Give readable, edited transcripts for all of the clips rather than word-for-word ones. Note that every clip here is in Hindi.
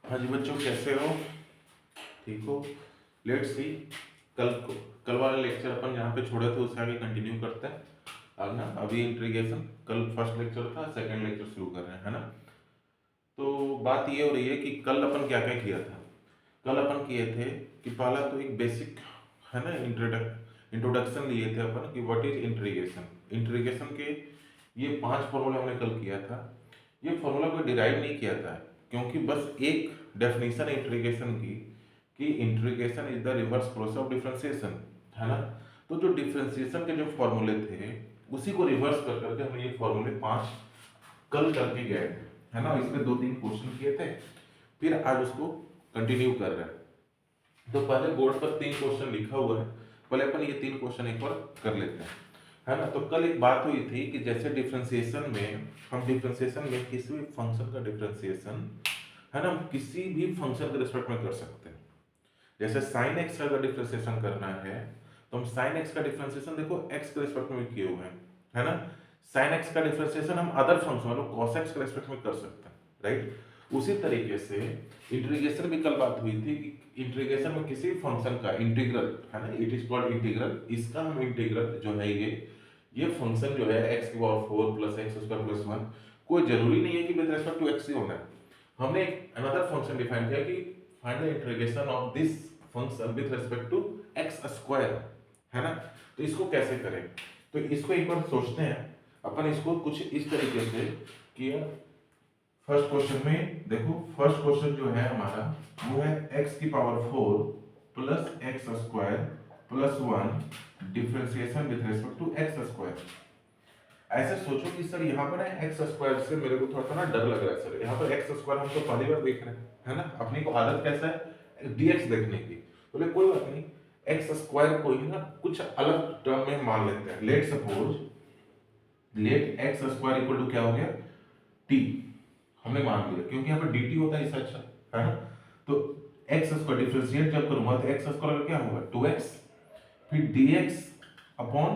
हाँ जी बच्चों, कैसे हो? ठीक हो? Let's see. कल को कल वाला लेक्चर अपन जहाँ पे छोड़े थे उससे आगे कंटिन्यू करते हैं। अब ना अभी इंट्रीगेशन, कल फर्स्ट लेक्चर था, सेकंड लेक्चर शुरू कर रहे हैं, है ना? तो बात ये हो रही है कि कल अपन क्या क्या किया था। कल अपन किए थे कि पहला तो एक बेसिक, है ना, इंट्रोडक्शन लिए थे अपन कि व्हाट इज इंट्रीगेशन। इंट्रीगेशन के ये 5 फॉर्मूले हमने कल किया था। ये फॉर्मूला कोई डिराइव नहीं किया था, क्योंकि बस एक डेफिनेशन इंट्रीगेशन की कि integration is the reverse process of differentiation, है ना? तो जो डिफरेंशिएशन के जो फॉर्मूले थे उसी को रिवर्स कर करके हम ये फॉर्मूले 5 कल करके गए, है ना? इसमें 2-3 क्वेश्चन किए थे, फिर आज उसको कंटिन्यू कर रहे हैं। तो पहले बोर्ड पर 3 क्वेश्चन लिखा हुआ है, पहले अपन ये 3 क्वेश्चन एक बार कर लेते हैं, है ना? तो कल एक बात हुई थी कि जैसे डिफरेंशिएशन में, हम डिफरेंशिएशन में किसी भी फंक्शन का डिफरेंशिएशन, है ना, हम किसी भी फंक्शन के रिस्पेक्ट में कर सकते हैं। जैसे साइन एक्स का अगर डिफरेंशिएशन करना है तो हम साइन एक्स का डिफरेंशिएशन देखो एक्स के रिस्पेक्ट में किए हुए हैं, है ना? साइन एक्स का डिफरेंशिएशन हम अदर फंक्शन मतलब कॉस एक्स के रिस्पेक्ट में कर सकते हैं, राइट? उसी तरीके से इंटीग्रेशन भी कल बात हुई थी कि इंटीग्रेशन में किसी फंक्शन का इंटीग्रल, है ना, इट इज कॉल्ड इंटीग्रल। इसका हम इंटीग्रल जो है ये फंक्शन जो है x की power 4 plus x square plus 1, कोई जरूरी नहीं है कि विद रिस्पेक्ट टू x ही होना है। हमने एक अनदर फंक्शन डिफाइन किया कि find the integration of this function with respect to x square, है ना? तो इसको कैसे करें? तो इसको एक बार सोचते हैं अपन। इसको कुछ इस तरीके से किया। फर्स्ट क्वेश्चन में देखो, फर्स्ट क्वेश्चन जो है हमारा वो है x की power 4 plus x square plus 1 differentiation with respect to x square. ऐसे सोचो कि सर यहाँ पर है एक्स स्क्वायर से मेरे को थोड़ा सा ना डर लग रहा है सर, यहाँ पर एक्स स्क्वायर हम तो पहली बार देख रहे हैं, है ना? अपनी को आदत कैसा है डीएक्स देखने की। बोले कोई बात नहीं, एक्स स्क्वायर को ही ना कुछ अलग टर्म में मान लेते हैं। Let suppose, let x square equal to क्या हो गया, टी। हमने मान लिया क्योंकि यहाँ पर dt होता है, इससे अच्छा, है ना? तो एक्स स्क्वायर डिफरेंशिएट जब करूंगा तो एक्स स्क्वायर का क्या होगा 2x, फिर dx अपॉन,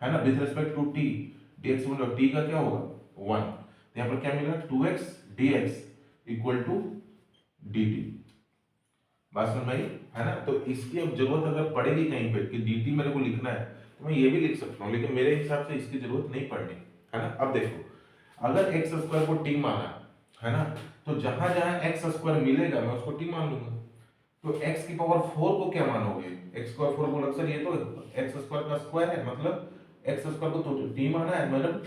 है ना, with respect to t, dx मतलब t का क्या होगा 1। तो यहाँ पर क्या मिलेगा 2x dx equal to dt। बात समझ में आई, है ना? तो इसकी अब जरूरत अगर पड़ेगी कहीं पे कि dt मेरे को लिखना है तो मैं ये भी लिख सकता हूँ, लेकिन मेरे हिसाब से इसकी जरूरत नहीं पड़नी, है ना? अब देखो, अगर एक्स स्क्वायर को t माना, है ना, तो जहां जहां एक्स स्क्वायर मिलेगा मैं उसको t मान लूंगा। तो x की पावर 4 को क्या मानोगे, x स्क्वायर 4 बोल सर, ये तो एक्स स्क्वायर का स्क्वायर है, मतलब एक्स स्क्वायर को तो t माना है, मतलब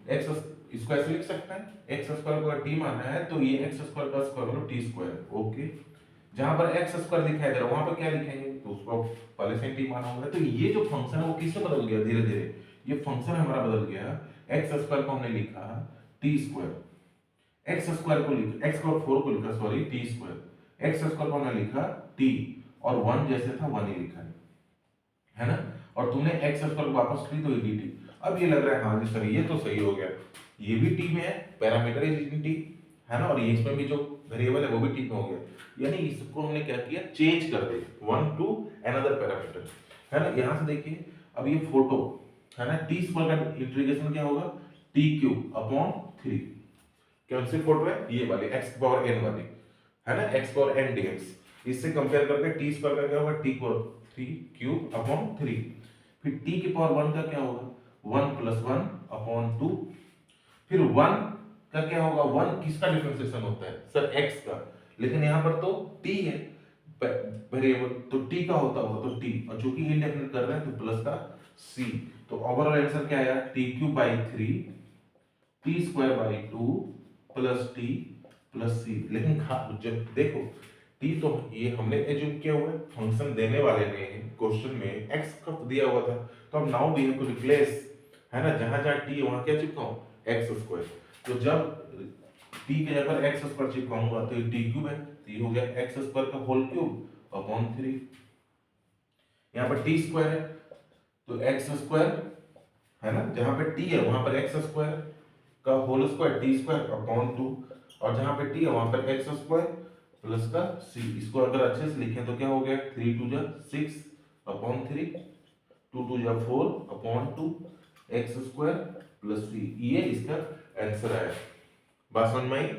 एक्स इसको ऐसे लिख सकते हैं, एक्स स्क्वायर को अगर t माना है तो ये एक्स स्क्वायर का स्क्वायर मतलब t स्क्वायर। ओके, जहां पर एक्स स्क्वायर दिखाई दे रहा है वहां पर क्या लिखेंगे, तो उसको पहले से t माना होगा। तो ये जो फंक्शन है वो किससे बदल गया धीरे धीरे, ये फंक्शन हमारा बदल गया। एक्स स्क्वायर को हमने लिखा t स्क्वायर, एक्स स्क्वायर को लिखा, एक्स स्क्वायर 4 को लिखा sorry T square, x square को हमने लिखा टी, और 1 जैसे था 1 ही लिखा है ना? और तुमने एक्स स्क्वायर को वापस की तो ये dt। अब ये लग रहा है हाँ जी सर ये तो सही हो गया, ये भी टी में है, पैरामीटर इज इन टी, है ना, और ये इसमें भी जो वेरिएबल है वो भी टी में हो गया। यानी इसको हमने क्या किया, चेंज कर दिया वन टू अनदर पैरामीटर, है ना? यहां से देखिए, अब ये फोटो, है ना, टी स्क्वायर का इंटीग्रेशन क्या होगा टी क्यूब अपॉन 3। कौन सी फोटो है, ये वाली x पावर n वाली, है ना, x पावर n dx। इससे कंपेयर करके t स्क्वायर का क्या होगा t पावर 3 क्यूब अपॉन 3। फिर t की पावर 1 का क्या होगा 1 प्लस 1 अपॉन 2। फिर 1 का क्या होगा, 1 किसका डिफरेंशिएशन होता है सर x का, लेकिन यहाँ पर तो t है वेरिएबल, तो t का होता होगा तो t, और चूंकि इंडेफिनिट कर रहे हैं तो प्लस का c। तो ओवरऑल आंसर क्या आया t cube by 3 T square by 2 plus T plus C. लेकिन जब देखो टी तो ये हमने एज्यूम किया हुआ है, फंक्शन देने वाले ने क्वेश्चन में एक्स का दिया हुआ था, तो अब now we have to replace, है ना, जहां जहां टी है वहां क्या चिपकाऊं एक्स स्क्वायर। तो जब टी के जगह पर एक्स स्क्वायर चिपकाऊंगा तो ये टी क्यूब है, तो ये हो गया एक्स स्क्वायर का होल क्यूब अपॉन 3। यहाँ पर टी स्क्वायर है तो एक्स स्क्वायर, है ना, जहां पे टी है वहां पर एक्स स्क्वायर का whole square t square upon 2, और जहां पे टी है वहां पर एक्स स्क्वायर प्लस का सी। इसको अगर अच्छे से लिखें तो क्या हो गया 3 2 जा 6 अपॉन 3, 2 2 जा 4 अपॉन 2 एक्स स्क्वायर प्लस सी। ये इसका आंसर है। बात समझ में आई?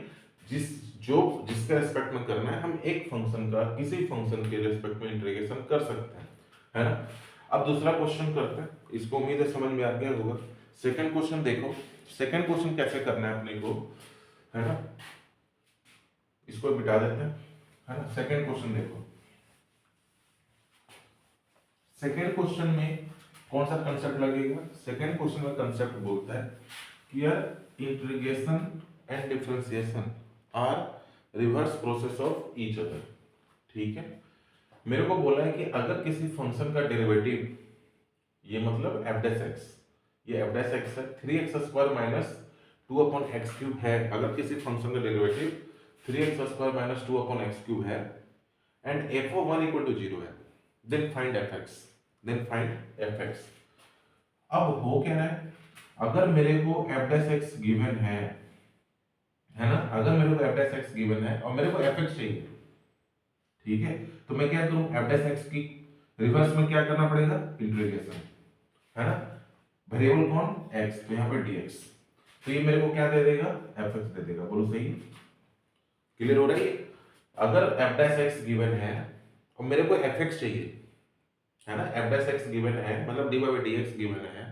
जिस जो जिसके रेस्पेक्ट में करना है, हम एक फंक्शन का किसी फंक्शन के रेस्पेक्ट में इंटीग्रेशन कर सकते हैं, है ना। अब दूसरा क्वेश्चन करते हैं, इसको उम्मीद है समझ में आ गया होगा। सेकंड क्वेश्चन देखो, सेकंड क्वेश्चन कैसे करना है अपने को, है ना, इसको मिटा देते हैं, है ना। सेकंड क्वेश्चन देखो, सेकंड क्वेश्चन में कौन सा कंसेप्ट लगेगा। सेकंड क्वेश्चन में कंसेप्ट बोलता है कि यार integration and differentiation are reverse process of each other, ठीक है। मेरे को बोला है कि अगर किसी फंक्शन का डेरिवेटिव, ये मतलब f डैश x, ये f डैश x है 3x square minus 2 upon x cube है, अगर किसी फंक्शन का derivative 3x square minus 2 upon x cube है and f of 1 equal to 0 है, then find fx, then find fx। अब हो क्या रहा है, अगर मेरे को f डैश x गिवन है ना, अगर मेरे को f डैश x गिवन है और मेरे को fx चाहिए, ठीक है, तो मैं क्या करूं, f डैश x की रिवर्स में क्या करना पड़ेगा, इंटीग्रेशन, है ना। वेरिएबल कौन, x, तो यहाँ पे dx, तो ये मेरे को क्या दे देगा, fx दे देगा, बोलो सही, क्लियर हो रहा है। अगर f डैश x गिवन है और मेरे को fx चाहिए, है ना, f डैश x गिवन है मतलब dy by dx गिवन है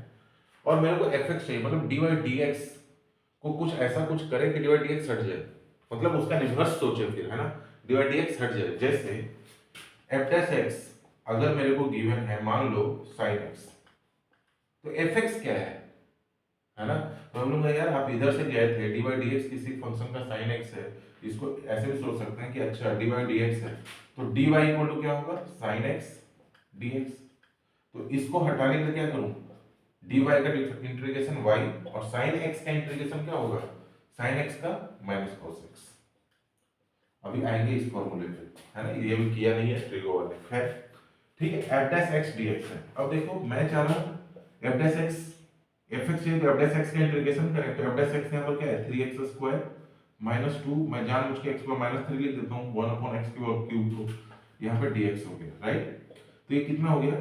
और मेरे को fx चाहिए, मतलब dy dx को कुछ ऐसा कुछ करे कि dy dx हट जाए, मतलब उसका रिवर्स सोचे फिर, है ना, dy dx हट जाए। जैसे f डैश x अगर मेरे को गिवन है मान लो sin x, तो fx क्या है ना। तो हम लोग यार आप इधर से गए थे, dy dx किसी फंक्शन का sin x है, इसको ऐसे भी सोच सकते हैं कि अच्छा dy dx है तो dy इक्वल टू क्या होगा, sin x dx। तो इसको हटाने के लिए क्या करूं, dy का इंटीग्रेशन y और sin x का इंटीग्रेशन क्या होगा, sin x का माइनस cos x। अभी आएंगे इस फॉर्मूले पे, है ना, ये भी किया नहीं है ट्रिगो वाले, खैर ठीक है। f डैश x dx है, अब देखो मैं चाह रहा हूं f डैश x fx चाहिए तो f डैश x का इंटीग्रेशन करें, तो f डैश x यहां पर क्या है 3x स्क्वायर माइनस 2, मैं जानबूझ के x को माइनस 3 लिख देता हूं 1 अपॉन x क्यूब, तो यहां पे dx हो गया, राइट। तो ये कितना हो गया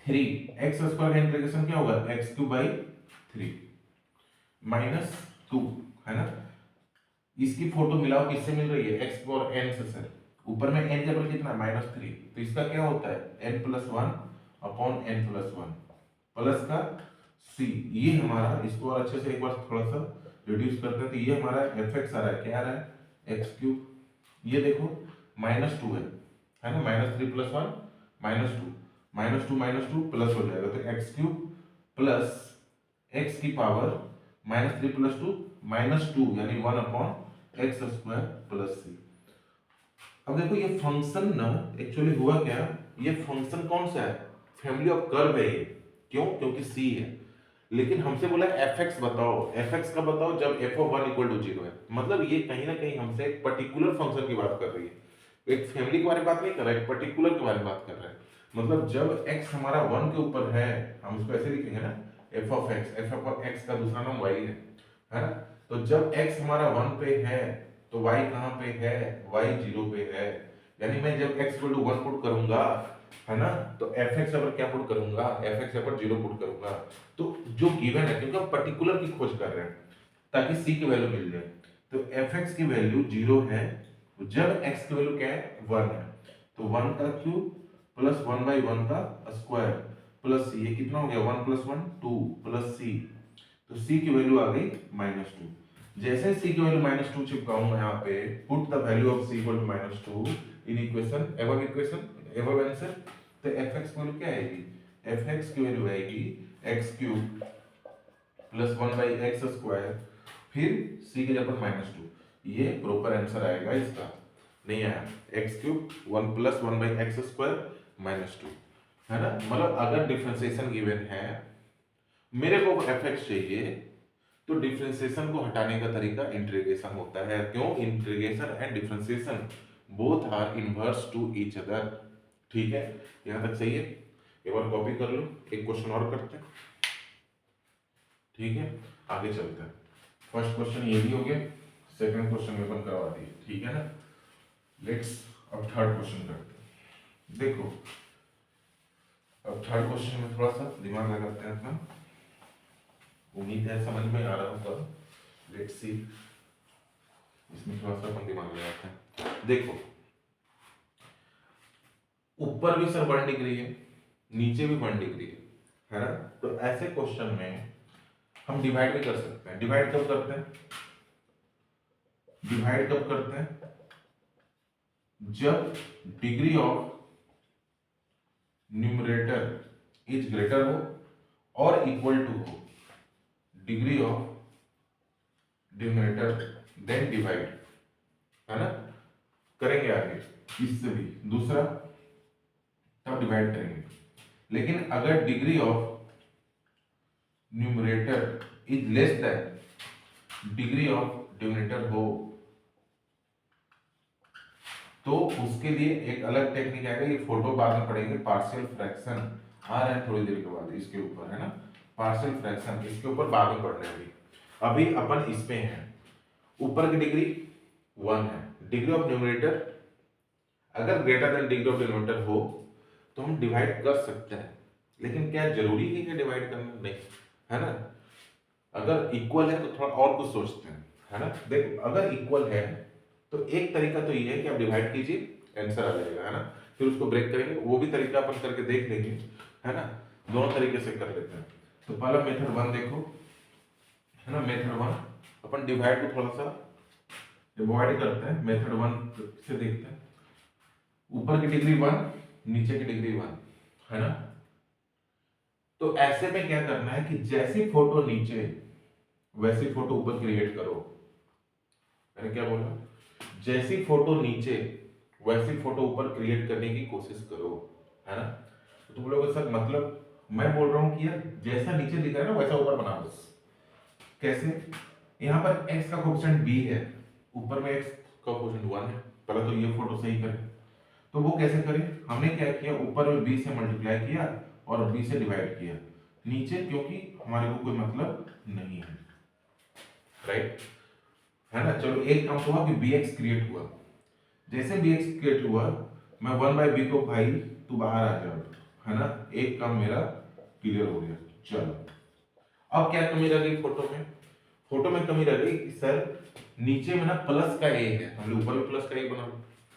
3x स्क्वायर का इंटीग्रेशन क्या होगा x क्यूब बाई 3 माइनस 2, है ना। इसकी फोटो मिलाओ, किससे मिल रही है, x और n से सर, ऊपर में n का कितना माइनस 3, तो इसका क्या होता है n plus 1 upon n plus 1 plus का c, ये हमारा, इसको और अच्छे से एक बार थोड़ा सा रिड्यूस करते हैं, तो ये हमारा fx आ रहा है, क्या आ रहा है x क्यूब, ये देखो माइनस 2 है ना, माइनस 3 प्लस 1 माइनस 2 प्लस हो जाएगा, तो x क्यूब प्लस x की पावर माइनस 3 प्लस 2 माइनस 2 यानी 1 अपॉन एक्स स्क्वायर प्लस सी। अब देखो ये फंक्शन ना एक्चुअली हुआ क्या, ये फंक्शन कौन सा है, फैमिली ऑफ कर्व है ये, क्यों, क्योंकि सी है, लेकिन हमसे बोला fx बताओ, fx का बताओ जब f of 1 इक्वल टू 0 है, मतलब ये कहीं ना कहीं हमसे एक पर्टिकुलर फंक्शन की बात कर रही है, एक फैमिली के बारे में बात नहीं कर रहा है, एक पर्टिकुलर के बारे में बात कर रहा है। मतलब जब x हमारा 1 के ऊपर है, हम उसको ऐसे लिखेंगे ना f of x का दूसरा नाम y है ना। तो जब x हमारा 1 पे है तो y कहाँ पे है, y 0 पे है, यानी मैं जब x इक्वल टू 1 पुट करूंगा, है ना, तो fx पर क्या पुट करूंगा, fx पर 0 पुट करूंगा, तो जो गिवन है, क्योंकि हम पर्टिकुलर की खोज कर रहे हैं ताकि c की वैल्यू मिल जाए, तो fx की वैल्यू 0 है, तो जब x की वैल्यू क्या है 1 है, तो 1 का क्यूब प्लस 1 बाई 1 का स्क्वायर प्लस c, ये कितना हो गया 1 प्लस 1 2 प्लस c, तो c की वैल्यू आ गई -2। जैसे c की वैल्यू -2 चिपकाऊंगा यहाँ पे, put the value of c equal to -2 in equation, above answer, तो fx की वैल्यू क्या आएगी, fx की वैल्यू आएगी x cube plus 1 by x square फिर c की जगह पर -2, ये प्रॉपर आंसर आएगा इसका, नहीं आया, x cube 1 plus 1 by x square -2, है ना। मतलब अगर डिफरेंशिएशन गिवन है, मेरे को fx चाहिए, तो डिफरेंशिएशन को हटाने का तरीका इंटीग्रेशन होता है, क्यों, integration and differentiation both are inverse two each other, ठीक है, यहां तक सही है। एक बार कॉपी कर लो, एक क्वेश्चन और करते हैं, ठीक है, आगे चलते हैं। फर्स्ट क्वेश्चन ये भी हो गया, सेकंड क्वेश्चन में अपन करवा दिए, ठीक है ना। लेट्स अब थर्ड क्वेश्चन करते हैं। देखो अब थर्ड क्वेश्चन में थोड़ा सा दिमाग लगाते हैं अपना, उम्मीद है समझ में आ रहा होगा, लेट्स सी। इसमें थोड़ा सा अपन दिमाग लगाते हैं। देखो ऊपर भी सर 1 डिग्री है, नीचे भी 1 डिग्री है ना। तो ऐसे क्वेश्चन में हम डिवाइड भी कर सकते हैं। डिवाइड कब करते हैं? डिवाइड कब करते हैं? जब degree of numerator is greater हो और इक्वल टू हो degree of denominator then divide, है ना। करेंगे आगे इससे भी दूसरा, तब डिवाइड करेंगे। लेकिन अगर degree of numerator is less than degree of denominator हो तो उसके लिए एक अलग टेक्निक आएगा। ये फोटो बाद में पढ़ेंगे। पार्शियल फ्रैक्शन आ रहा है थोड़ी देर के बाद इसके ऊपर, है ना। पार्शियल फ्रैक्शन इसके ऊपर बाद में पढ़ने हैं। अभी अपन इस पे हैं। ऊपर की डिग्री 1 है। डिग्री ऑफ न्यूमरेटर अगर greater than degree of denominator हो तो हम डिवाइड कर सकते हैं। लेकिन क्या जरूरी है कि डिवाइड करना? नहीं, है ना। अगर इक्वल है तो थोड़ा और कुछ सोचते हैं, है ना। देखो अगर इक्वल है तो एक तरीका तो ये है कि आप डिवाइड कीजिए, आंसर आ जाएगा, है ना। फिर उसको ब्रेक करेंगे, वो भी तरीका अपन करके देख लेंगे, है ना। दोनों तरीके से कर लेते हैं। तो पहला मेथड 1 देखो, है ना। मेथड 1 अपन डिवाइड को थोड़ा सा डिवाइड करते हैं। मेथड 1 से देखते हैं। ऊपर की डिग्री 1, नीचे की डिग्री 1, है ना। तो ऐसे में क्या करना है कि जैसी फोटो नीचे वैसी फोटो ऊपर क्रिएट करो। मैंने क्या बोला? जैसी फोटो नीचे वैसी फोटो ऊपर क्रिएट करने की कोशिश करो, है ना। तो तुम लोग सर मतलब मैं बोल रहा हूं कि यार जैसा नीचे दिख रहा है ना वैसा ऊपर बना बस। कैसे? यहाँ पर x का कोएफिशिएंट b है, ऊपर में x का कोएफिशिएंट 1 है। पहले तो ये फोटो सही करें। तो वो कैसे करें? हमने क्या किया, ऊपर में b से मल्टीप्लाई किया और b से डिवाइड किया। नीचे क्योंकि हमारे को कोई मतलब नहीं है, राइट, है ना। चलो एक काम हुआ कि bx क्रिएट हुआ। जैसे bx क्रिएट हुआ मैं 1/b को भाई तू बाहर आ जा, है ना। एक काम मेरा क्लियर हो गया। चलो अब क्या कमी रह गई फोटो में? फोटो में कमी रह गई कि सर नीचे में ना प्लस का a है, हमने ऊपर में प्लस का a बना,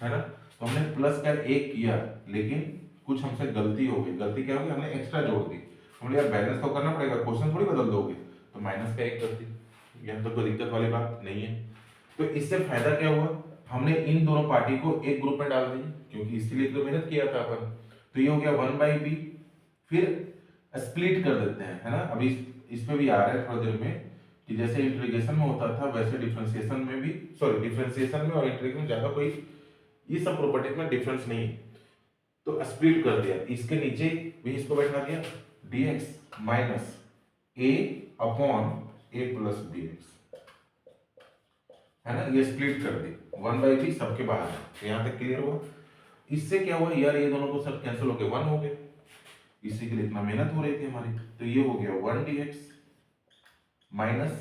है ना। तो हमने प्लस का a किया लेकिन कुछ हमसे गलती हो गई। गलती क्या होगी? हमने एक्स्ट्रा जोड़ दी। हमने यार बैलेंस तो करना पड़ेगा, क्वेश्चन थोड़ी बदल दोगे। तो माइनस का 1 कर दी। यहां तो कोई दिक्कत वाली बात नहीं है। तो इससे फायदा क्या हुआ? हमने इन दोनों पार्टी को एक ग्रुप में डाल दिया क्योंकि इसके लिए तो मेहनत किया था अपन। तो ये हो गया 1/b। फिर स्प्लिट कर देते हैं, है ना। अभी इस पे भी आ रहा है थोड़ी देर में कि जैसे इंटीग्रेशन में होता था वैसे डिफरेंशिएशन में भी, सॉरी डिफरेंशिएशन में और इंटीग्रेशन में ज्यादा कोई ये सब प्रॉपर्टीज में डिफरेंस नहीं है। तो स्प्लिट कर दिया। इसके नीचे भी इसको बैठा दिया dx minus a upon a plus bx, है ना। ये स्प्लिट कर दी। 1/b सबके बाहर है। तो यहाँ तक क्लियर हुआ। इससे क्या हुआ यार, ये दोनों को सब कैंसिल होके 1 हो गए। इसी के लिए इतना मेहनत हो रही थी हमारी। तो ये हो गया 1 dx माइनस,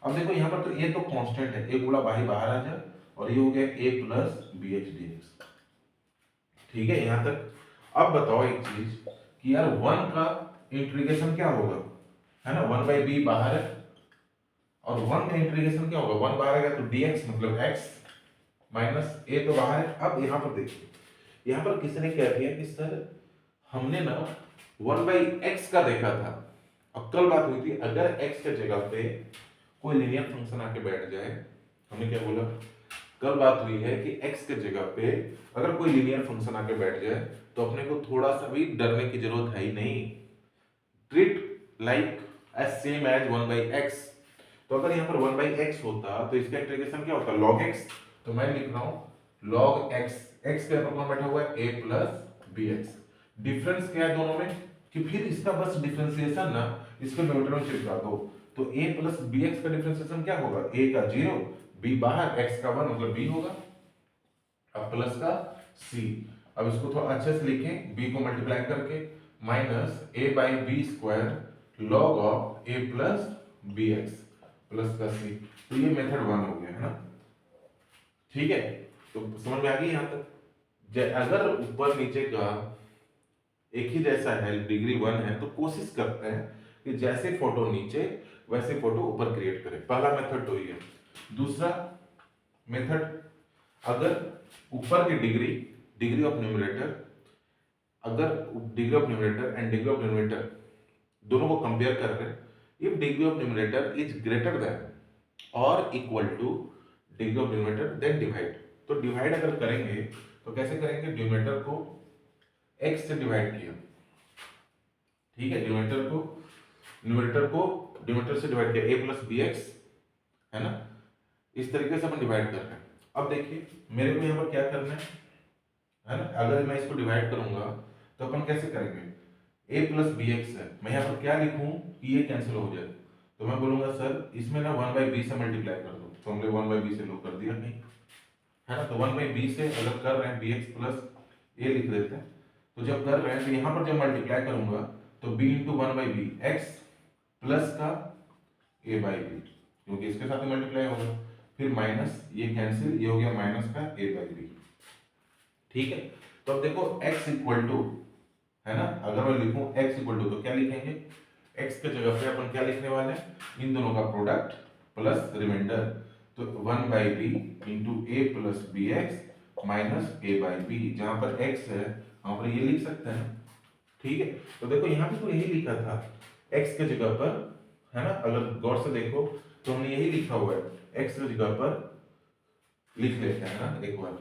अब देखो यहाँ पर तो ये तो कांस्टेंट है, एक गुणा बाहर आ जाए और ये हो गया a प्लस bx dx। ठीक है यहाँ तक। अब बताओ एक चीज कि यार 1 का इंटीग्रेशन क्या होगा, है ना। 1/b बाहर है और 1 का इंटीग्रेशन क्या होगा? 1 बाहर आ गया तो dx मतलब x माइनस a तो बाहर है। अब यहाँ पर देखिए, यहाँ पर किसी ने क्या किया कि सर हमने ना 1/x का देखा था। अब कल बात हुई थी अगर x के जगह पे कोई लीनियर फंक्शन आके बैठ जाए, हमने क्या बोला? कल बात हुई है कि x के जगह पे अगर कोई लीनियर फंक्शन आके बैठ जाए तो अपने को थोड़ा सा भी डरने की जरूरत है ही नहीं। Treat like as same as 1/x। तो अगर यहाँ पर 1/x होता तो इसका इंटीग्रेशन क्या होता? log x। तो मैं लिख रहा हूं log x। x के ऊपर कौन बैठा हुआ है? a plus bx। डिफरेंस क्या है दोनों में कि फिर इसका बस डिफरेंशिएशन ना इसके न्यूमरेटर में चिपका दो। तो a प्लस bx का डिफरेंशिएशन क्या होगा? a का 0, b बाहर, x का 1 मतलब b होगा। अब प्लस का c। अब इसको थोड़ा अच्छे से लिखें, b को मल्टीप्लाई करके minus a/b² log of a plus bx plus का c। तो ये मेथड 1 हो गया, है ना। ठीक है, तो समझ में आ गई यहाँ तक। अगर ऊपर नीचे का एक ही जैसा है, डिग्री 1 है, तो कोशिश करते हैं कि जैसे फोटो नीचे वैसे फोटो ऊपर क्रिएट करें। पहला मेथड तो ये है। दूसरा मेथड, अगर ऊपर की डिग्री ऑफ न्यूमरेटर, अगर degree of numerator and degree of denominator दोनों को कंपेयर कर रहे हैं, if degree of numerator is greater than और equal to degree of denominator then divide. तो डिवाइड अगर करेंगे तो कैसे करेंगे, डिनोमिनेटर को x से डिवाइड किया, ठीक है, न्यूमरेटर को डिनोमिनेटर से डिवाइड किया, a प्लस बी एक्स, है ना, इस तरीके से अपन डिवाइड कर रहे हैं। अब देखिए मेरे को यहाँ पर क्या करना है ना, अगर मैं इसको डिवाइड करूंगा तो अपन कैसे करेंगे, a प्लस बी एक्स है, मैं यहाँ पर क्या लिखूं कि ये कैंसिल हो जाए, तो मैं बोलूंगा सर इसमें ना 1/b से मल्टीप्लाई कर दो, तो हमने 1/b से लो कर दिया, नहीं है ना, तो 1/b से अगर कर रहे हैं bx प्लस a लिख देते हैं, तो जब कर रहे हैं तो यहाँ पर जब मल्टीप्लाई करूंगा तो b into 1/b x plus का a बाई बी, क्योंकि इसके साथ मल्टीप्लाई होगा, फिर माइनस ये कैंसिल, ये हो गया माइनस का a बाई बी, ठीक है। तो अब देखो x इक्वल टू, है ना, अगर मैं लिखूं x इक्वल टू तो क्या लिखेंगे, x के जगह पे अपन क्या लिखने वाले हैं, इन दोनों का प्रोडक्ट प्लस रिमाइंडर, तो 1/b into a plus b x minus a by b, जहां पर x है वहां पर ये लिख सकते हैं, ठीक है। तो देखो यहाँ पे तो यही लिखा था x के जगह पर, है ना, अगर गौर से देखो तो हमने यही लिखा हुआ है, x की जगह पर लिख लेते हैं ना एक बार,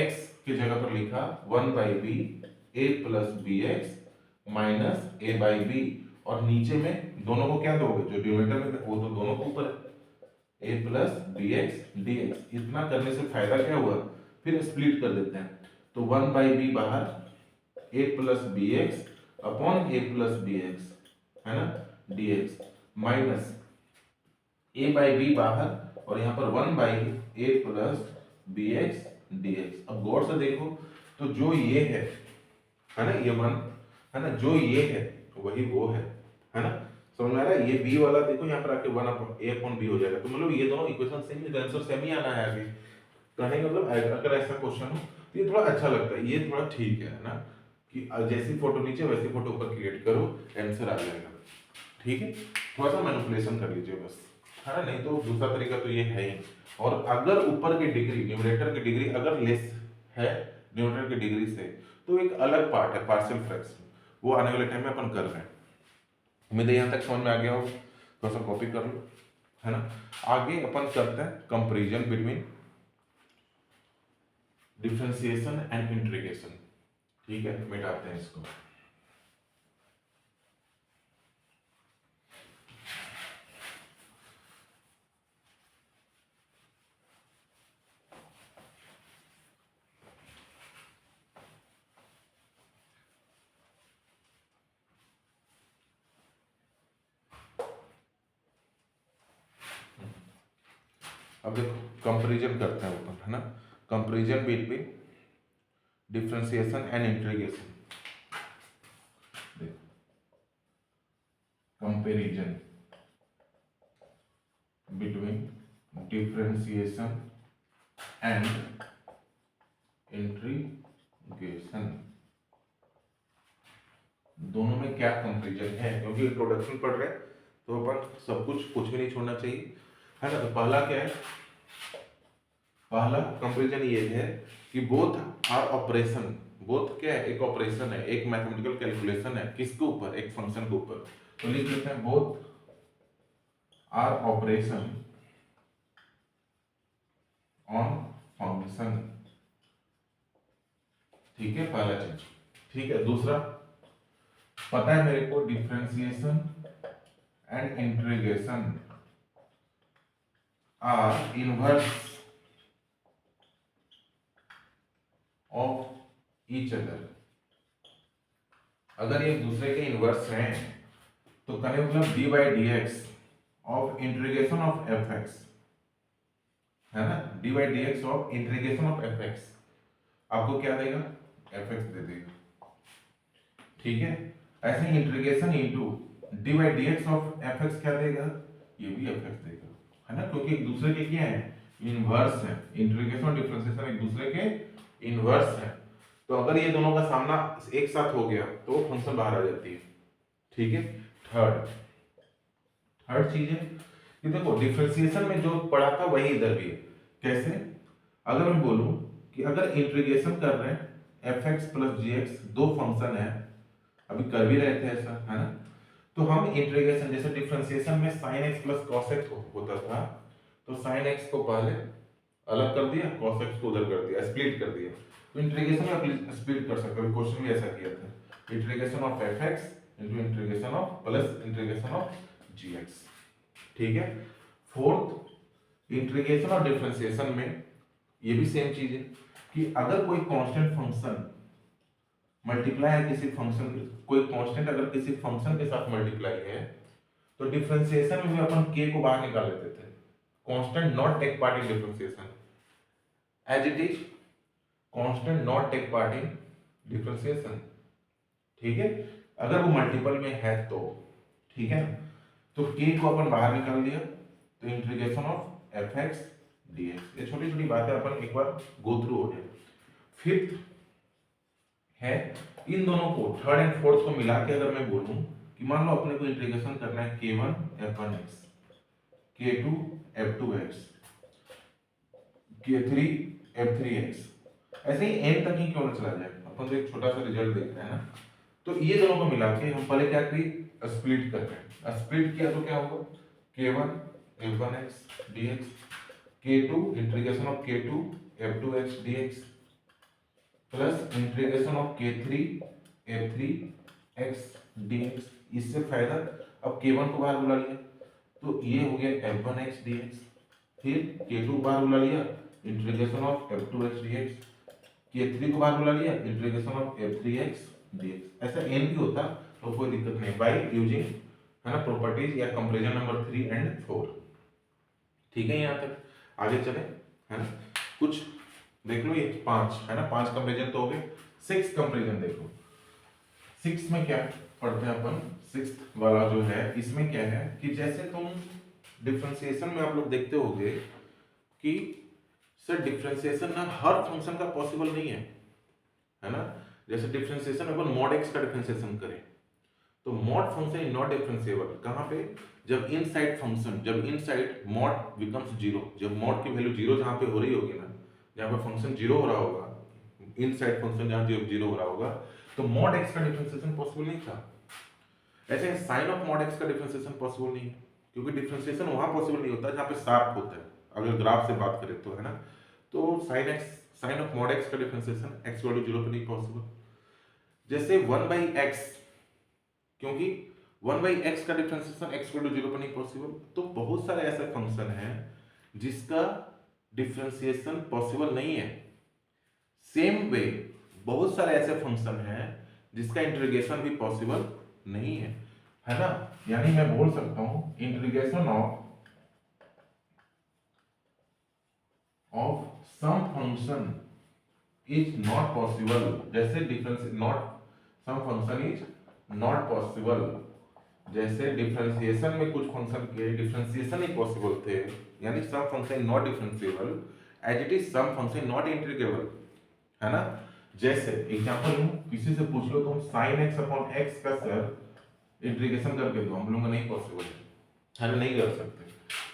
x की जगह पर लिखा 1/b a plus b x minus a by b, और नीचे में दोनों को क्या दोगे, जो डिनोमिनेटर में वो तो दोनों को ऊपर है, a plus b x d x. इतना करने से फायदा क्या हुआ, फिर स्प्लिट कर देते हैं, तो 1/b बाहर, a plus b x upon a plus b x, है ना, dx minus a by b बाहर, और यहाँ पर 1/a plus b x dx। अब गौर से देखो तो जो ये है ना, ये 1 है ना, जो ये है वही वो है ना, समझ में आ रहा है, ये b वाला देखो यहाँ पर आके 1 अपॉन a अपॉन b हो जाएगा, तो मतलब ये दोनों इक्वेशन सेम है, आंसर सेम ही आना है आगे, कहने का मतलब अगर ऐसा क्वेश्चन हो तो ये थोड़ा अच्छा लगता है, ये थोड़ा ठीक है ना, कि जैसी फोटो नीचे वैसी फोटो ऊपर क्रिएट करो, आंसर आ जाएगा, ठीक है। थोड़ा सा मैनिपुलेशन कर लीजिए बस, है ना, नहीं तो दूसरा तरीका तो ये है ही। और अगर ऊपर की डिग्री, न्यूमरेटर की डिग्री अगर लेस है न्यूमरेटर की डिग्री से, तो एक अलग पार्ट है पार्शियल फ्रैक्शन, वो आने वाले टाइम में अपन कर रहे हैं। उम्मीद है यहाँ तक समझ में आ गया हो, थोड़ा सा कॉपी कर लो, है ना। आगे अपन करते हैं comparison between differentiation and integration, ठीक है, मिटाते हैं इसको। अब देखो कंपैरिजन करते हैं ऊपर, है ना, comparison between differentiation and integration, comparison between differentiation and integration, दोनों में क्या कंपैरिजन है, क्योंकि इंट्रोडक्शन पढ़ रहे हैं तो अपन सब कुछ भी नहीं छोड़ना चाहिए, है ना। तो पहला क्या है, पहला कंपैरिजन ये है कि बोथ आर ऑपरेशन, बोथ क्या है, एक ऑपरेशन है, एक मैथमेटिकल कैलकुलेशन है, किसके ऊपर, एक फंक्शन के ऊपर, तो लिख लेते हैं both are operation on function, ठीक है, पहला चीज, ठीक है। दूसरा पता है मेरे को differentiation and integration are inverse of each other, अगर ये दूसरे के इनवर्स हैं तो कहने मतलब D by d x of integration of f x, है ना, D by d x of integration of f x आपको क्या देगा, एफ एक्स दे देगा, ठीक है। ऐसे ही integration into d by d x of f x क्या देगा, ये भी एफ एक्स देगा, है ना, क्योंकि एक दूसरे के क्या है, इनवर्स है, इंटीग्रेशन और डिफरेंशिएशन एक दूसरे के इनवर्स है, तो अगर ये दोनों का सामना एक साथ हो गया तो वो फंक्शन बाहर आ जाती है, ठीक है। थर्ड चीज है कि देखो डिफरेंशिएशन में जो पढ़ा था वही इधर भी है, कैसे, अगर मैं बोलूं कि अगर इंटीग्रेशन कर रहे हैं एफ एक्स प्लस जी एक्स, दो फंक्शन है, अभी कर भी रहे थे ऐसा, है ना, तो हम इंटीग्रेशन जैसे डिफरेंशिएशन में sin x plus cos x होता था, तो sin x को पहले अलग कर दिया, cos x को उधर कर दिया, स्प्लिट कर दिया। तो इंटीग्रेशन में आप स्प्लिट कर सकते हो, क्वेश्चन भी ऐसा किया था, integration of f x into integration of plus integration of g x. ठीक है। फोर्थ, इंटीग्रेशन और डिफरेंशिएशन में ये भी सेम चीज है कि अगर कोई कांस्टेंट फंक्शन मल्टीप्लाई है किसी फंक्शन, कोई कांस्टेंट अगर किसी फंक्शन के साथ मल्टीप्लाई है, तो डिफरेंशिएशन में भी अपन k को बाहर निकाल लेते थे, constant not take part in differentiation, as it is constant not take part in differentiation. ठीक है, अगर वो मल्टीपल में है तो, ठीक है, तो k को अपन बाहर निकाल लिया, तो integration of f x d x. ये छोटी छोटी बातें अपन एक बार गो थ्रू हो जाए। फिफ्थ है, इन दोनों को थर्ड एंड फोर्थ को मिला के अगर मैं बोलूं कि मान लो अपने को इंटीग्रेशन करना है k1 f1x, k2 f2x, k3 f3x, ऐसे ही n तक ही क्यों ना चला जाए, अपन तो एक छोटा सा रिजल्ट देख रहे हैं ना। तो ये दोनों को मिला के हम पहले क्या करिए, स्प्लिट कर रहे हैं, स्प्लिट किया तो क्या होगा, k1 f1x dx, k2 integration of k2 f2x dx plus integration of k3 f3x dx। इससे फायदा, अब k1 को बाहर बुला लिया तो ये हो गया f1x dx, फिर k2 को बाहर बुला लिया integration of f2x dx, k3 को बाहर बुला लिया इंटीग्रेशन ऑफ f3x dx। ऐसा n भी होता तो कोई दिक्कत नहीं, बाय यूजिंग, है ना, प्रॉपर्टीज या कंपैरिजन नंबर 3 एंड 4। ठीक है, यहाँ तक आगे चले, है ना, कुछ देख लो, ये 5 है ना, 5 कंपैरिजन तो हो गए। 6 कंपैरिजन देखो, 6 में क्या पढ़ते हैं अपन, 6th वाला जो है, इसमें क्या है कि जैसे तुम डिफरेंशिएशन में आप लोग देखते होगे कि सर डिफरेंशिएशन ना हर फंक्शन का पॉसिबल नहीं है ना। जैसे डिफरेंशिएशन अपन मॉड x का डिफरेंशिएशन करें तो mod function is not differentiable, कहां पे, जब इनसाइड फंक्शन, जब इनसाइड मॉड बिकम्स जीरो, जब मॉड की वैल्यू जीरो जहां पे हो रही होगी ना, जहां पे फंक्शन जीरो हो रहा होगा, इनसाइड फंक्शन जहां जीरो हो रहा होगा, तो मॉड x का डिफरेंशिएशन पॉसिबल नहीं था। ऐसे साइन ऑफ मॉड x का डिफरेंशिएशन पॉसिबल नहीं है, क्योंकि डिफरेंशिएशन वहां पॉसिबल नहीं होता जहां पे शार्प होता है, अगर ग्राफ से बात करें तो, है ना। तो साइन ऑफ मॉड x का डिफरेंशिएशन x = 0 पे नहीं पॉसिबल। जैसे 1/x, क्योंकि 1/x का डिफरेंशिएशन x = 0 पे नहीं पॉसिबल। तो बहुत सारे ऐसे फंक्शन हैं जिसका डिफरेंशिएशन पॉसिबल नहीं है। सेम वे बहुत सारे ऐसे फंक्शन हैं जिसका इंटीग्रेशन भी पॉसिबल नहीं है ना। यानी मैं बोल सकता हूं integration of some function is not possible, जैसे difference not, some function is not possible, जैसे डिफरेंशिएशन में कुछ फंक्शन के डिफरेंशिएशन ही पॉसिबल थे, यानी some function not differentiable, as it is some function not integrable, है ना। जैसे एग्जांपल लूं, किसी से पूछ लो तुम sin x अपॉन x का सर इंटीग्रेशन करके दो, हम लोग का नहीं पॉसिबल है ना, नहीं कर सकते।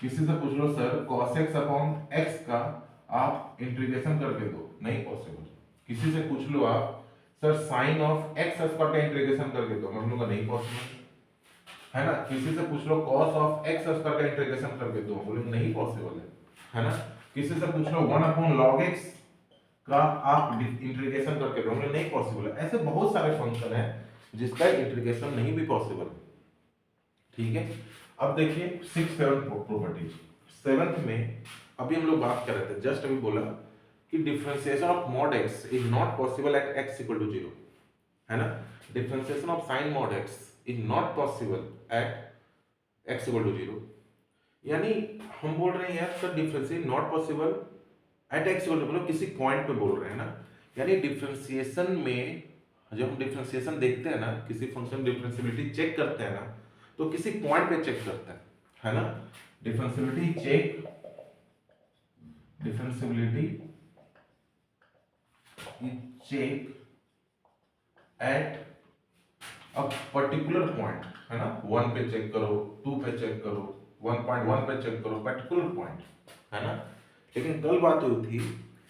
किसी से पूछ लो सर cos x अपॉन x का आप इंटीग्रेशन करके दो, नहीं पॉसिबल। किसी से पूछ लो आप sir sin of x square का इंटीग्रेशन करके दो, हम लोग का नहीं पॉसिबल, है ना। किसी से पूछ लो cos ऑफ x स्क्वायर का इंटीग्रेशन करके दो, बोले नहीं पॉसिबल है ना। किसी से पूछ लो 1 अपॉन log x का आप इंटीग्रेशन करके दो, बोले नहीं पॉसिबल है। ऐसे बहुत सारे फंक्शन है जिसका इंटीग्रेशन नहीं भी पॉसिबल, ठीक है। अब देखिए 6 7 प्रॉपर्टीज। 7th में अभी हम लोग बात कर रहे थे, जस्ट अभी बोला कि differentiation of mod x is not possible at x = 0, है ना। Differentiation of sin mod x is not possible at x = 0, यानी हम बोल रहे हैं यार sir differentiation not possible at x = 0, किसी पॉइंट पे बोल रहे हैं ना। यानी डिफरेंशिएशन में जब हम डिफरेंशिएशन देखते हैं ना, किसी फंक्शन डिफरेंशिएबिलिटी चेक करते हैं ना, तो किसी पॉइंट पे चेक करते हैं, है ना। Differentiability check, differentiability check at a particular point, है ना। 1 पे चेक करो, 2 पे चेक करो, 1.1 पे चेक करो, पर्टिकुलर पॉइंट, है ना। लेकिन कल बात हुई थी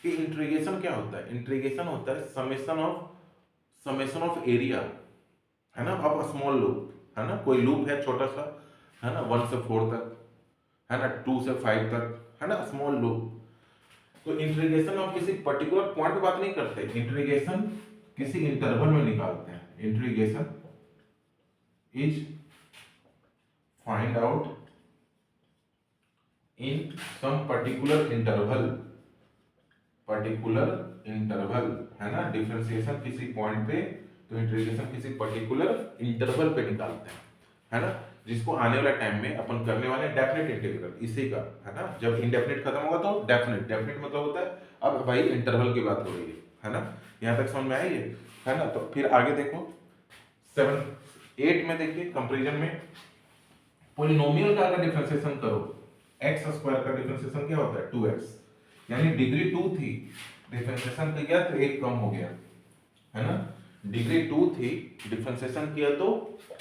कि इंटीग्रेशन क्या होता है? इंटीग्रेशन होता है समेशन ऑफ एरिया, है ना, ऑफ स्मॉल लूप, है ना, कोई लूप है छोटा सा, है ना, 1 से 4 तक, है ना, 2 से 5 तक, है ना, स्मॉल लूप। तो इंटीग्रेशन हम किसी पर्टिकुलर पॉइंट पे बात नहीं करते, इंटीग्रेशन किसी इंटरवल में निकालते हैं। Integration is find out in some particular interval, है ना, डिफरेंशिएशन किसी पॉइंट पे, तो इंटीग्रेशन किसी पर्टिकुलर इंटरवल पे निकालते हैं, है ना, जिसको आने वाला टाइम में अपन करने वाले डेफिनेट इंटीग्रल, इसी का, है ना, जब इनडेफिनेट खत्म होगा तो डेफिनेट मतलब होता है अब भाई इंटरवल की बात हो रही है ना, यहाँ तक समझ में आई है ना। तो फिर आगे देखो 7 8 में देखिए कंपैरिजन में पॉलिनोमियल का अगर डिफरेंशिएशन करो, x स्क्वायर का डिफरेंशिएशन क्या होता है 2x, यानी डिग्री 2 थी, डिफरेंशिएशन किया तो 1 कम हो गया, है ना, डिग्री 2 थी, डिफरेंशिएशन किया तो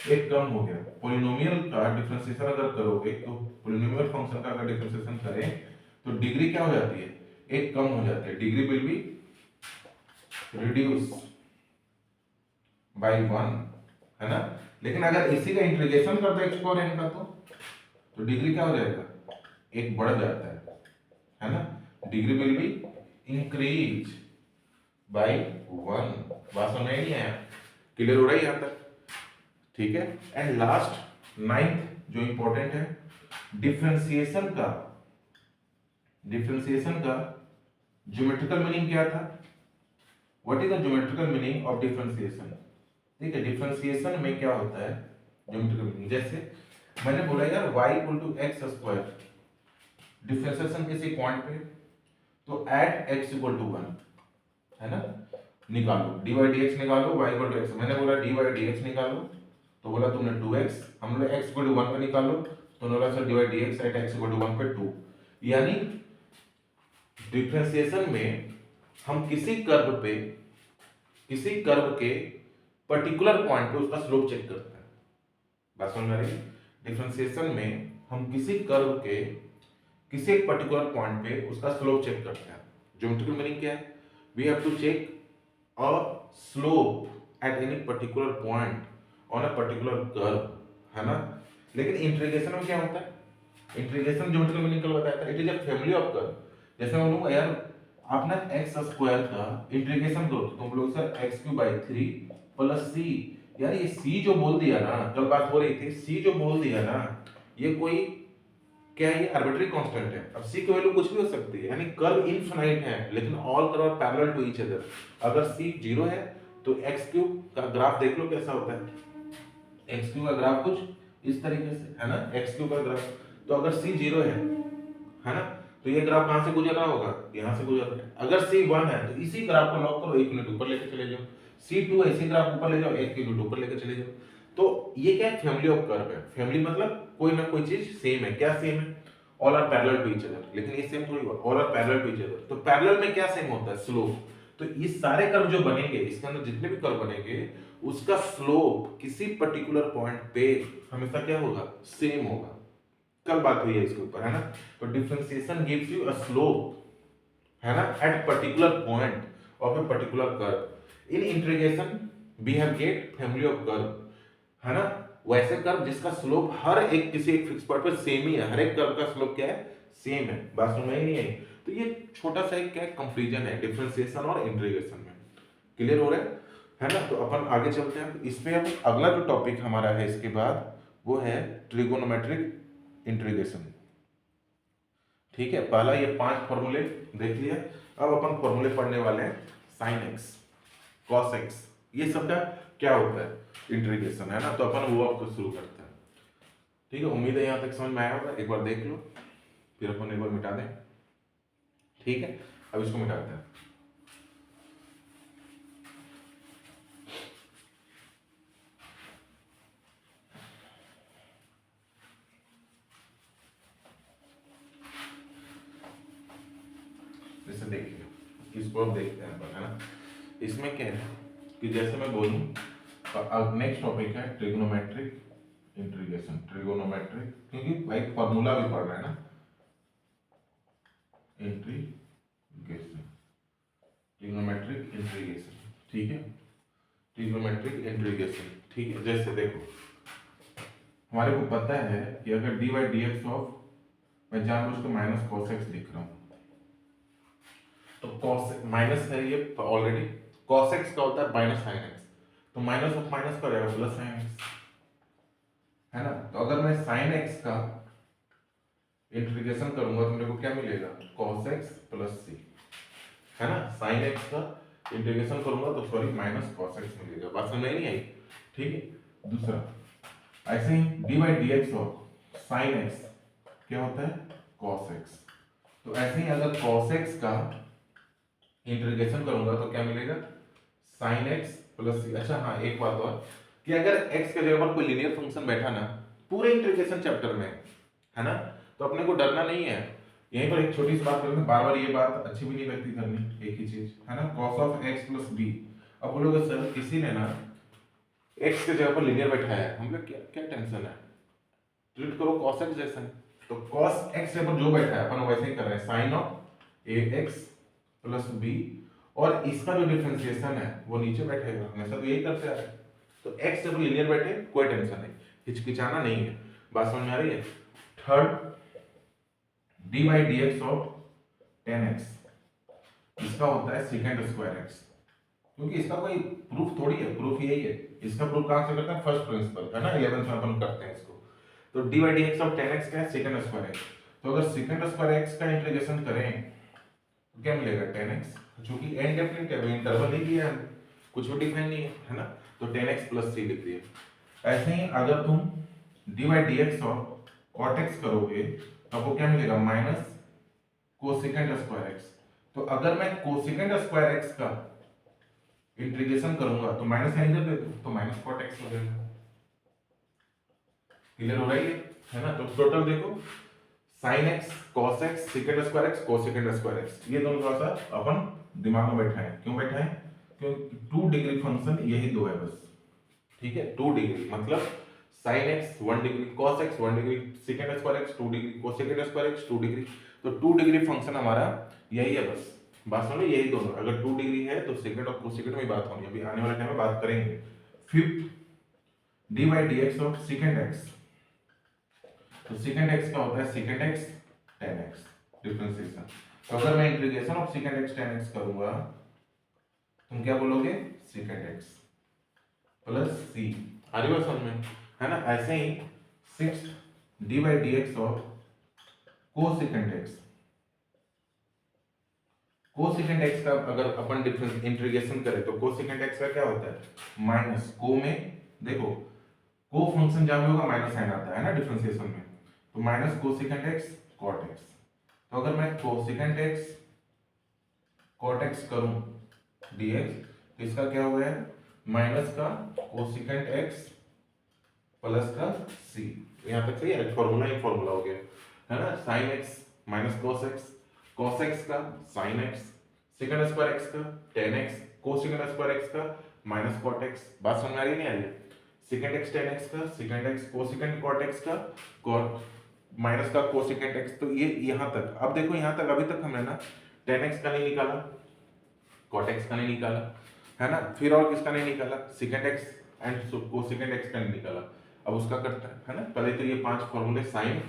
1 कम हो गया। पॉलिनोमियल का डिफरेंशिएशन अगर करोगे तो पॉलिनोमियल फंक्शन का अगर डिफरेंशिएशन करें तो डिग्री क्या हो जाती है, 1 कम हो जाती है, degree will be reduce by 1, है ना। लेकिन अगर इसी का इंटीग्रेशन कर दो x पावर n का तो डिग्री क्या हो जाएगा, 1 बढ़ जाता है ना, degree will be increase by 1। बात समझ नहीं आया, क्लियर हो रहा है यहाँ तक, ठीक है। एंड लास्ट 9th जो इंपॉर्टेंट है, डिफरेंशिएशन का ज्योमेट्रिकल मीनिंग क्या था, what is the geometrical meaning of differentiation. ठीक है, डिफरेंशिएशन में क्या होता है ज्योमेट्रिकल मीनिंग, जैसे मैंने बोला यार y equal to x square, differentiation किसी पॉइंट पे, तो एट x इक्वल टू 1, है ना, निकालो dy dx निकालो, y इक्वल टू x, मैंने बोला dy dx निकालो तो बोला तुमने 2x, हम लोग x इक्वल टू 1 पे निकालो तो बोला sir dy dx at x equal to 1 पे 2, यानी डिफरेंशिएशन में हम किसी कर्व के पर्टिकुलर पॉइंट पे उसका स्लोप चेक करते हैं। बात समझ में आ रही है, डिफरेंशिएशन में हम किसी कर्व के किसी एक पर्टिकुलर पॉइंट पे उसका स्लोप चेक करते हैं। ज्योमेट्रिकल मीनिंग क्या है, we have to check a slope at any particular point on a particular curve, है ना। लेकिन इंटीग्रेशन में क्या होता है, इंटीग्रेशन ज्योमेट्रिकल मीनिंग कल बताया था, it is a family of curve. जैसे मैं बोलूंगा यार आप ना एक्स स्क्वायर का इंटीग्रेशन करो तो तुम लोग सर x³ प्लस c, यार ये c जो बोल दिया ना, कल बात हो रही थी, c जो बोल दिया ना, ये कोई क्या है, ये आर्बिट्ररी कांस्टेंट है। अब c की वैल्यू कुछ भी हो सकती है, यानी कर्व इनफिनाइट है लेकिन all curve are parallel to each other. अगर c 0 है तो x³ का ग्राफ देख लो कैसा होता है, x³ का ग्राफ कुछ इस तरीके से, है ना, x³ का ग्राफ। तो अगर c 0 है ना, तो ये ग्राफ कहां से गुजर रहा होगा, यहां से गुजर रहा है। अगर c 1 है तो इसी ग्राफ को लॉक करो, 1 यूनिट ऊपर लेके चले जाओ, c 2 है इसी ग्राफ ऊपर ले जाओ, 1 यूनिट ऊपर लेके चले जाओ। तो ये क्या है, फैमिली ऑफ कर्व है। फैमिली मतलब कोई ना कोई चीज सेम है, क्या सेम है, all are parallel to each other. लेकिन ये सेम थोड़ी, all are parallel to each other, तो पैरेलल में क्या सेम होता है, स्लोप। तो इस सारे कर्व जो बनेंगे, इसके अंदर जितने भी कर्व बनेंगे, उसका स्लोप किसी पर्टिकुलर पॉइंट पे हमेशा क्या होगा, सेम होगा। कल बात हुई है इसके ऊपर, है ना। तो differentiation gives you a slope, है ना, at particular point of a particular curve. In integration we have get family of curve, है ना, वैसे कर्व जिसका स्लोप हर एक किसी एक फिक्स पॉइंट पर सेम ही है, हर एक कर्व का स्लोप क्या है, सेम है। बात समझ में नहीं आई, तो ये छोटा सा एक क्या कंपैरिजन है डिफरेंशिएशन और इंटीग्रेशन में, क्लियर हो रहा है ना। तो अपन आगे चलते हैं इस पे। अब अगला जो टॉपिक हमारा है इसके बाद वो है ट्रिगोनोमेट्रिक इंटीग्रेशन। ठीक है, पहला ये 5 फॉर्मूले देख लिया, अब अपन फॉर्मूले पढ़ने वाले हैं sin x cos x, ये सब का क्या होता है इंटीग्रेशन, है ना। तो अपन वो आपको शुरू करते हैं, ठीक है। उम्मीद है यहाँ तक समझ में आया होगा, एक बार देख लो फिर अपन एक बार मिटा दें, ठीक है। अब इसको मिटाते हैं। जैसे देखिए इसको अब देखते हैं अपन, है ना। इसमें क्या है कि जैसे मैं बोलूं, अब नेक्स्ट टॉपिक है ट्रिगोनोमेट्रिक इंटीग्रेशन, ट्रिगोनोमेट्रिक, क्योंकि भाई फॉर्मूला भी पढ़ रहे हैं ना, इंटीग्रेशन। ट्रिग्नोमेट्रिक इंटीग्रेशन, ठीक है, ट्रिग्नोमेट्रिक इंटीग्रेशन, ठीक है। जैसे देखो हमारे को पता है कि अगर D by d x of, मैं जानबूझ के माइनस कॉस एक्स लिख रहा हूँ, तो कॉस माइनस है ये ऑलरेडी, कॉस एक्स का होता है माइनस साइन एक्स, तो माइनस ऑफ माइनस का रहेगा प्लस साइन एक्स, है ना। तो अगर मैं साइन एक्स का इंटीग्रेशन करूंगा तो मेरे को क्या मिलेगा, कॉस एक्स प्लस सी, है ना। साइन एक्स का इंटीग्रेशन करूंगा तो सॉरी माइनस कॉस एक्स मिलेगा। बात समझ में नहीं आई, ठीक है। दूसरा ऐसे ही d by d x of sine x क्या होता है, कॉस एक्स। तो ऐसे ही अगर कॉस एक्स का इंटीग्रेशन करूंगा तो क्या मिलेगा, साइन एक्स प्लस सी। अच्छा हाँ, एक बात और कि अगर x के जगह पर कोई लीनियर फंक्शन बैठा ना पूरे इंटीग्रेशन चैप्टर में, है ना, तो अपने को डरना नहीं है। यहीं पर एक छोटी सी बात करते हैं, बार बार ये बात अच्छी भी नहीं लगती करनी, एक ही चीज, है ना, cos of x plus b। अब बोलोगे सर किसी ने ना x के जगह पर लीनियर बैठाया है, हम लोग क्या क्या टेंशन है, ट्रीट करो cos x जैसा। तो cos x के ऊपर जो बैठा है अपन वैसे ही कर रहे हैं, sin of ax plus b, और इसका जो डिफरेंशिएशन है वो नीचे बैठेगा, हमेशा तो यही करते आ रहे हैं। तो x जब लीनियर बैठे कोई टेंशन नहीं, हिचकिचाना नहीं है। बात समझ में आ रही है। Third D by d x of ten x, इसका होता है सेकेंड स्क्वायर एक्स, क्योंकि इसका कोई प्रूफ थोड़ी है, प्रूफ यही है। इसका प्रूफ कहाँ से करते हैं, फर्स्ट प्रिंसिपल, है ना, 11th में अपन करते हैं इसको। तो D by d x of ten x क्या है, सेकेंड स्क्वायर एक्स। तो अगर सेकेंड स्क्वायर एक्स का इंटीग्रेशन करें तो क्या मिलेगा, टेन एक्स, क्योंकि एन डेफिनेट है, इंटरवल नहीं दिया है, कुछ भी डिफाइन नहीं है ना, तो टेन एक्स प्लस सी लिख दिया। ऐसे ही अगर तुम d by d x of cot x करोगे तो आपको क्या मिलेगा, माइनस कोसेकेंड स्क्वायर एक्स। तो अगर मैं कोसेकेंड स्क्वायर एक्स का इंटीग्रेशन करूंगा तो माइनस साइन इधर दे दूं तो माइनस कॉट एक्स हो जाएगा। क्लियर हो रही है ना। तो टोटल देखो, sine x cos x secant square x cosecant square x, ये दोनों थोड़ा सा अपन दिमाग में बैठाएं। क्यों बैठाएं, क्योंकि 2 डिग्री फंक्शन यही दो है बस, ठीक है। 2 डिग्री मतलब sin x 1 degree, cos x 1 degree, second square x 2 degree, cosecant square x 2 degree. तो 2 डिग्री फंक्शन हमारा यही है बस। बात समझ, यही दोनों, अगर 2 डिग्री है तो सेकेंड और कोसेकेंड में बात होनी, अभी आने वाले टाइम में बात करेंगे। Fifth d by d x of secant x, तो सेकेंड एक्स का होता है secant x tan x differentiation. तो अगर मैं integration of secant x tan x करूंगा तुम क्या बोलोगे, सेकेंड एक्स प्लस सी। आ रही बात समझ में, है ना। ऐसे ही six d by d x of cosecant x, cosecant x का अगर अपन डिफरेंस इंटीग्रेशन करें तो कोसेकेंड एक्स का क्या होता है, माइनस को में देखो को फंक्शन जहां भी होगा माइनस साइन आता है ना डिफरेंशिएशन में, तो minus cosecant x cot x. तो अगर मैं कोसेकेंड एक्स कॉट एक्स करूं dx तो इसका क्या हो गया, माइनस का कोसेकेंड एक्स प्लस का c। यहाँ तक सही है, फॉर्मूला ही फॉर्मूला हो गया, है ना। Sine x minus cos x का sine x, secant square x का tan x, cosecant square x का माइनस कॉट एक्स। बात समझ में आ रही नहीं आ रही, सेकेंड एक्स टेन एक्स का secant x cosecant cot x का कॉट माइनस का कोसेकेंड एक्स। तो ये यहाँ तक, अब देखो यहाँ तक अभी तक हमने ना टेन एक्स का नहीं निकाला, कॉट एक्स का नहीं निकाला, है ना, फिर और किसका नहीं निकाला, second x and cosecant x का नहीं निकाला। अब उसका करते हैं, है ना। पहले तो ये 5 फॉर्मूले, sine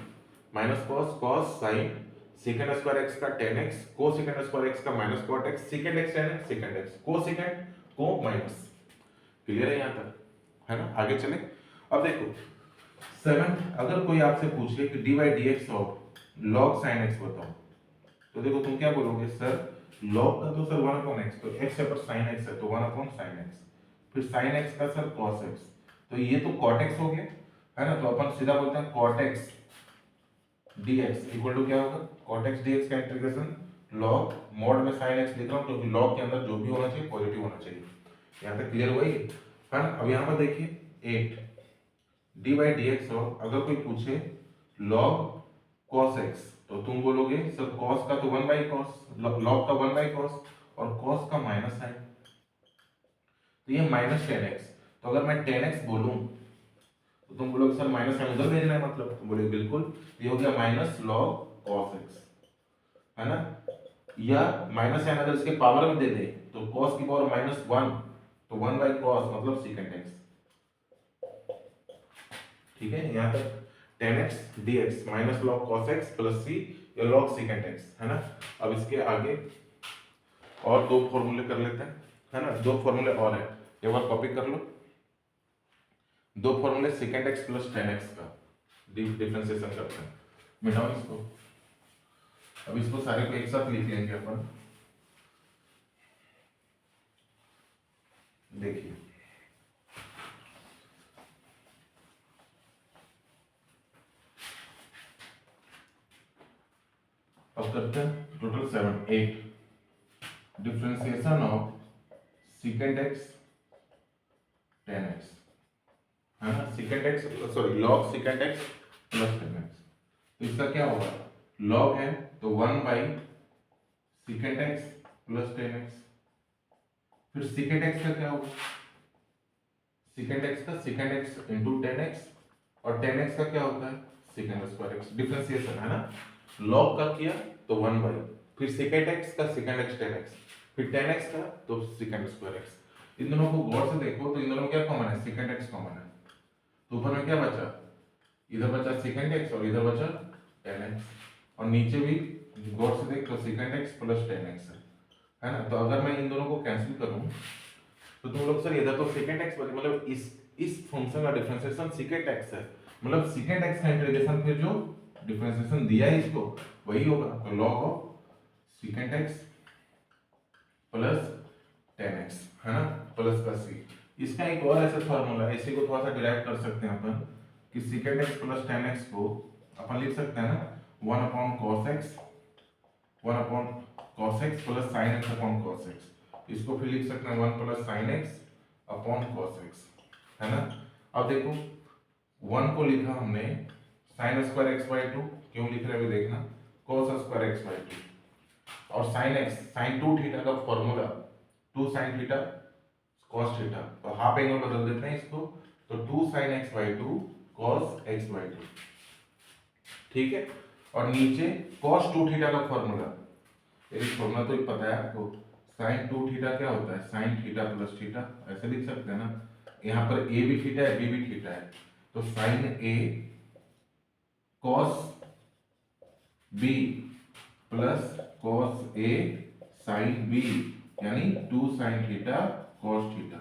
minus cos, cos sine, secant square x का tan x, cosecant square x का minus cot x, secant x tan x, secant x cosecant को माइनस। क्लियर है यहाँ तक, है ना। आगे चले, अब देखो 7 अगर कोई आपसे पूछे कि D by d x of log sine x बताओ, तो देखो तुम क्या बोलोगे, सर लॉग का तो सर 1/x, तो x है पर sin x है तो 1/sin x, फिर sin x का सर cos x, तो ये तो cot x हो गया, है ना। तो अपन सीधा बोलते हैं cot x dx equal to क्या होगा, cot x dx का इंटीग्रेशन log मॉड में sin x लिख रहा हूँ क्योंकि log के अंदर जो भी होना चाहिए पॉजिटिव होना चाहिए। यहाँ तक क्लियर हुआ ये, है ना। अब यहाँ पर देखिए 8 D by d x of, अगर कोई पूछे log cos x तो तुम बोलोगे सर cos का तो 1/cos, log का 1/cos और cos का माइनस साइन, तो ये माइनस टेन एक्स। तो अगर मैं टेन एक्स बोलूं तो तुम बोलोगे सर माइनस साइन उधर भेजना है, मतलब तुम बोलोगे बिल्कुल, ये हो गया माइनस log cos x, है ना। या माइनस साइन अगर इसके पावर में दे दे तो cos की पावर -1 तो 1 बाई cos मतलब secant x। ठीक है, यहाँ तक tan x dx minus log cos x plus c या log secant x है ना। अब इसके आगे और दो फॉर्मूले कर लेते हैं, है ना। दो फॉर्मूले और है, एक बार कॉपी कर लो। दो फॉर्मूले secant x plus tan x का डिफरेंशिएशन करते हैं। मिटाओ इसको। अब इसको सारे को एक साथ लिख लेंगे अपन। देखिए अब करते हैं total 8 differentiation of secant x tan x, है ना। secant x sorry log secant x plus tan x, तो इसका क्या होगा, log है तो 1 by secant x plus tan x। फिर secant x का क्या होगा, secant x का secant x into tan x, और tan x का क्या होता है secant स्क्वायर x। डिफरेंशिएशन है ना, log का किया तो 1 बाई, फिर secant x का secant x tan x, फिर tan x का तो secant स्क्वायर x। इन दोनों को गौर से देखो तो इन दोनों में क्या कॉमन है, secant x कॉमन है, तो ऊपर में क्या बचा, इधर बचा secant x और इधर बचा tan x, और नीचे भी गौर से देख तो secant x plus tan x है ना। तो अगर मैं इन दोनों को कैंसिल करूं तो तुम लोग सर इधर तो secant x मतलब इस फंक्शन का डिफरेंशिएशन secant x है, मतलब secant x का इंटीग्रेशन फिर जो डिफरेंशिएशन दिया है इसको वही होगा, तो log of secant x plus tan x है ना, प्लस का c। इसका एक और ऐसा फार्मूला है, इसी को थोड़ा सा डिराइव कर सकते हैं अपन कि secant x plus tan x को अपन लिख सकते हैं ना 1 upon cos x, 1 upon cos x plus sin x upon cos x। इसको फिर लिख सकते हैं 1 plus sin x upon cos x, है ना। अब देखो 1 को लिखा हमने sin स्क्वायर x बाई 2, क्यों लिख रहे हैं अभी देखना, cos स्क्वायर x बाई 2, और sin x sin 2 थीटा का formula 2 sin theta cos theta, तो हाफ एंगल बदल देते हैं इसको, तो 2 sin x by 2 cos x by 2। ठीक है, और नीचे cos 2 थीटा का फॉर्मूला, ये फॉर्मूला तो पता है आपको, sin 2 थीटा क्या होता है sin थीटा प्लस थीटा, ऐसे लिख सकते हैं ना। यहाँ पर a भी थीटा है b भी थीटा है, तो sin a cos b plus cos a sin b यानी 2 sin थीटा cos थीटा।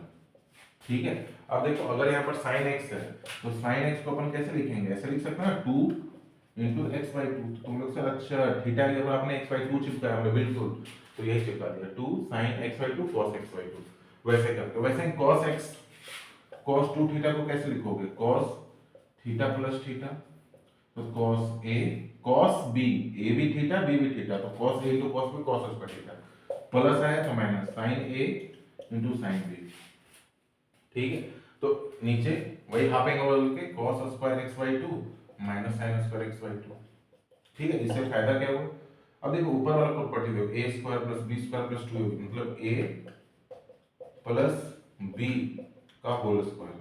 ठीक है, अब देखो अगर यहाँ पर sin x है तो sin x को अपन कैसे लिखेंगे, ऐसे लिख सकते हैं ना 2 इंटू एक्स बाई 2। तुम लोग सर अच्छा थीटा की जगह आपने x बाई 2 चिपकाया हमने, बिल्कुल तो यही चिपका दिया 2 sin x by 2 cos x by 2। वैसे करते वैसे cos x cos 2 थीटा को कैसे लिखोगे, cos थीटा प्लस थीटा, तो cos a cos b, a भी थीटा b भी थीटा, तो cos a into cos b cos square theta, plus आया तो minus sin a into sin b। ठीक है, तो नीचे वही हाफ एंगल बदल के cos square x by 2 minus sin square x by 2। ठीक है, इससे फायदा क्या होगा, अब देखो ऊपर वाला प्रॉपर्टी देखो a square plus b square plus 2 होगी, मतलब a प्लस b का होल स्क्वायर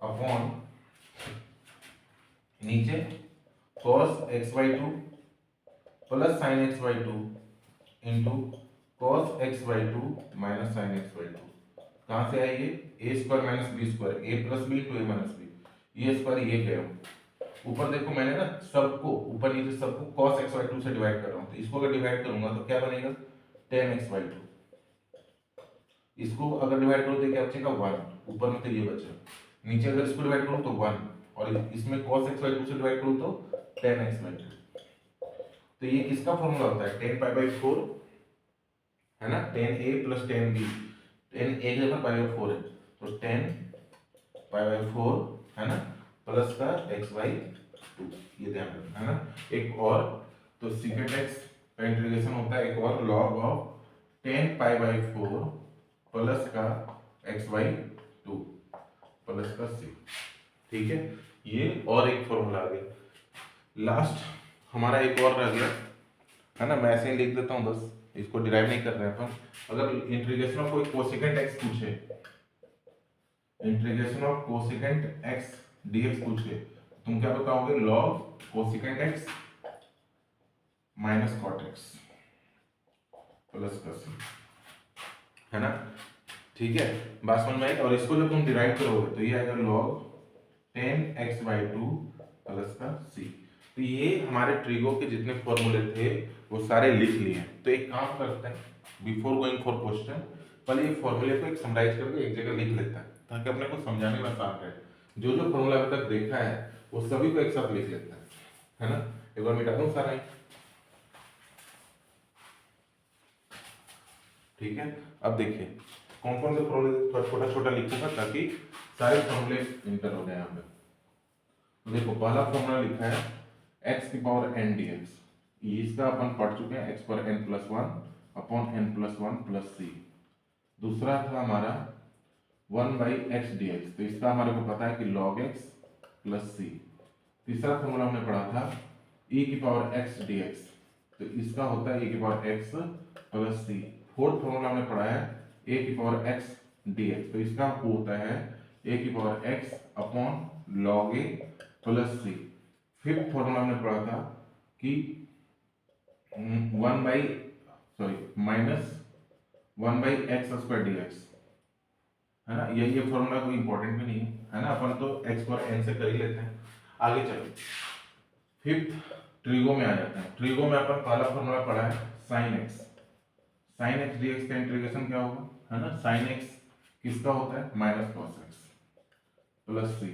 अपॉन नीचे cos x by 2 plus sin x by 2 into cos x by 2 minus sin x by 2। कहाँ से आएगी, a square minus b square, a plus b into a minus b, ये स्क्वायर ये गया। ऊपर देखो मैंने ना सबको ऊपर नीचे सबको cos x बाई 2 से डिवाइड कर रहा हूँ, तो इसको अगर डिवाइड करूंगा तो क्या बनेगा tan x बाई 2। इसको अगर डिवाइड करो तो क्या बचेगा 1, ऊपर में तो ये बचा, नीचे अगर इसको डिवाइड करूँ तो 1, और इसमें cos x बाई 2 से डिवाइड करूँ तो tan x बाई 2। तो ये किसका फॉर्मूला होता है, tan पाई बाई 4 है ना, tan a plus tan b, tan a के ऊपर पाई बाई 4 है तो tan पाई बाई 4 है ना, प्लस का x बाई 2, ये ध्यान रखना है ना। एक और तो secant x का इंटीग्रेशन होता है, एक और log of tan pi by 4 plus का x बाई 2 प्लस का c। ठीक है, ये और एक फॉर्मूला आ गया। लास्ट हमारा एक और रह गया है ना, मैं ऐसे ही लिख देता हूँ बस, इसको डिराइव नहीं कर रहे हैं अपन। अगर इंटीग्रेशन ऑफ कोई कोसेकेंट x पूछे, integration of cosecant x dx पूछे, तुम क्या बताओगे, log cosecant x minus cot x। Plus का सी, है ना, ठीक है, बात समझ में आई। और इसको जब तुम डिराइव करोगे तो ये आएगा log 10x/2 प्लस का सी। तो ये हमारे ट्रिगो के जितने फॉर्मूले थे वो सारे लिख लिए हैं। तो एक काम करते हैं, बिफोर गोइंग फॉर क्वेश्चन पहले ये फॉर्मूले को एक समराइज करके एक जगह लिख लेता है ताकि अपने को समझाने में आसान रहे। जो जो फॉर्मूला अभी तक देखा है वो सभी को एक साथ लिख लेता है ना। एक बार मिटा दूं सारा ही, ठीक है। अब देखिए कौन कौन से फॉर्मूले छोटा छोटा लिखूंगा ताकि सारे फॉर्मूले इंटर हो जाए यहाँ पे। तो देखो पहला फॉर्मूला लिखा है x की पावर n dx, इसका अपन पढ़ चुके हैं x पर n plus one upon n plus one plus C. दूसरा था हमारा 1/x dx, तो इसका हमारे को पता है कि log x प्लस सी। तीसरा फॉर्मूला हमने पढ़ा था e की पावर x dx, तो इसका होता है e की पावर x प्लस सी। फोर्थ फॉर्मूला हमने पढ़ा है a की पावर x dx, तो इसका होता है a की power x upon log a plus c. Fifth formula हमने पढ़ा था कि माइनस 1/x² dx, है ना। ये फॉर्मूला कोई इंपॉर्टेंट भी नहीं है ना, अपन तो x पर n से कर ही लेते हैं। आगे चलो फिफ्थ ट्रिगो में आ जाते हैं। ट्रिगो में अपन पहला फॉर्मूला पढ़ा है sin x, sin x dx का इंटीग्रेशन क्या होगा, है ना। sin x किसका होता है, माइनस cos x प्लस सी।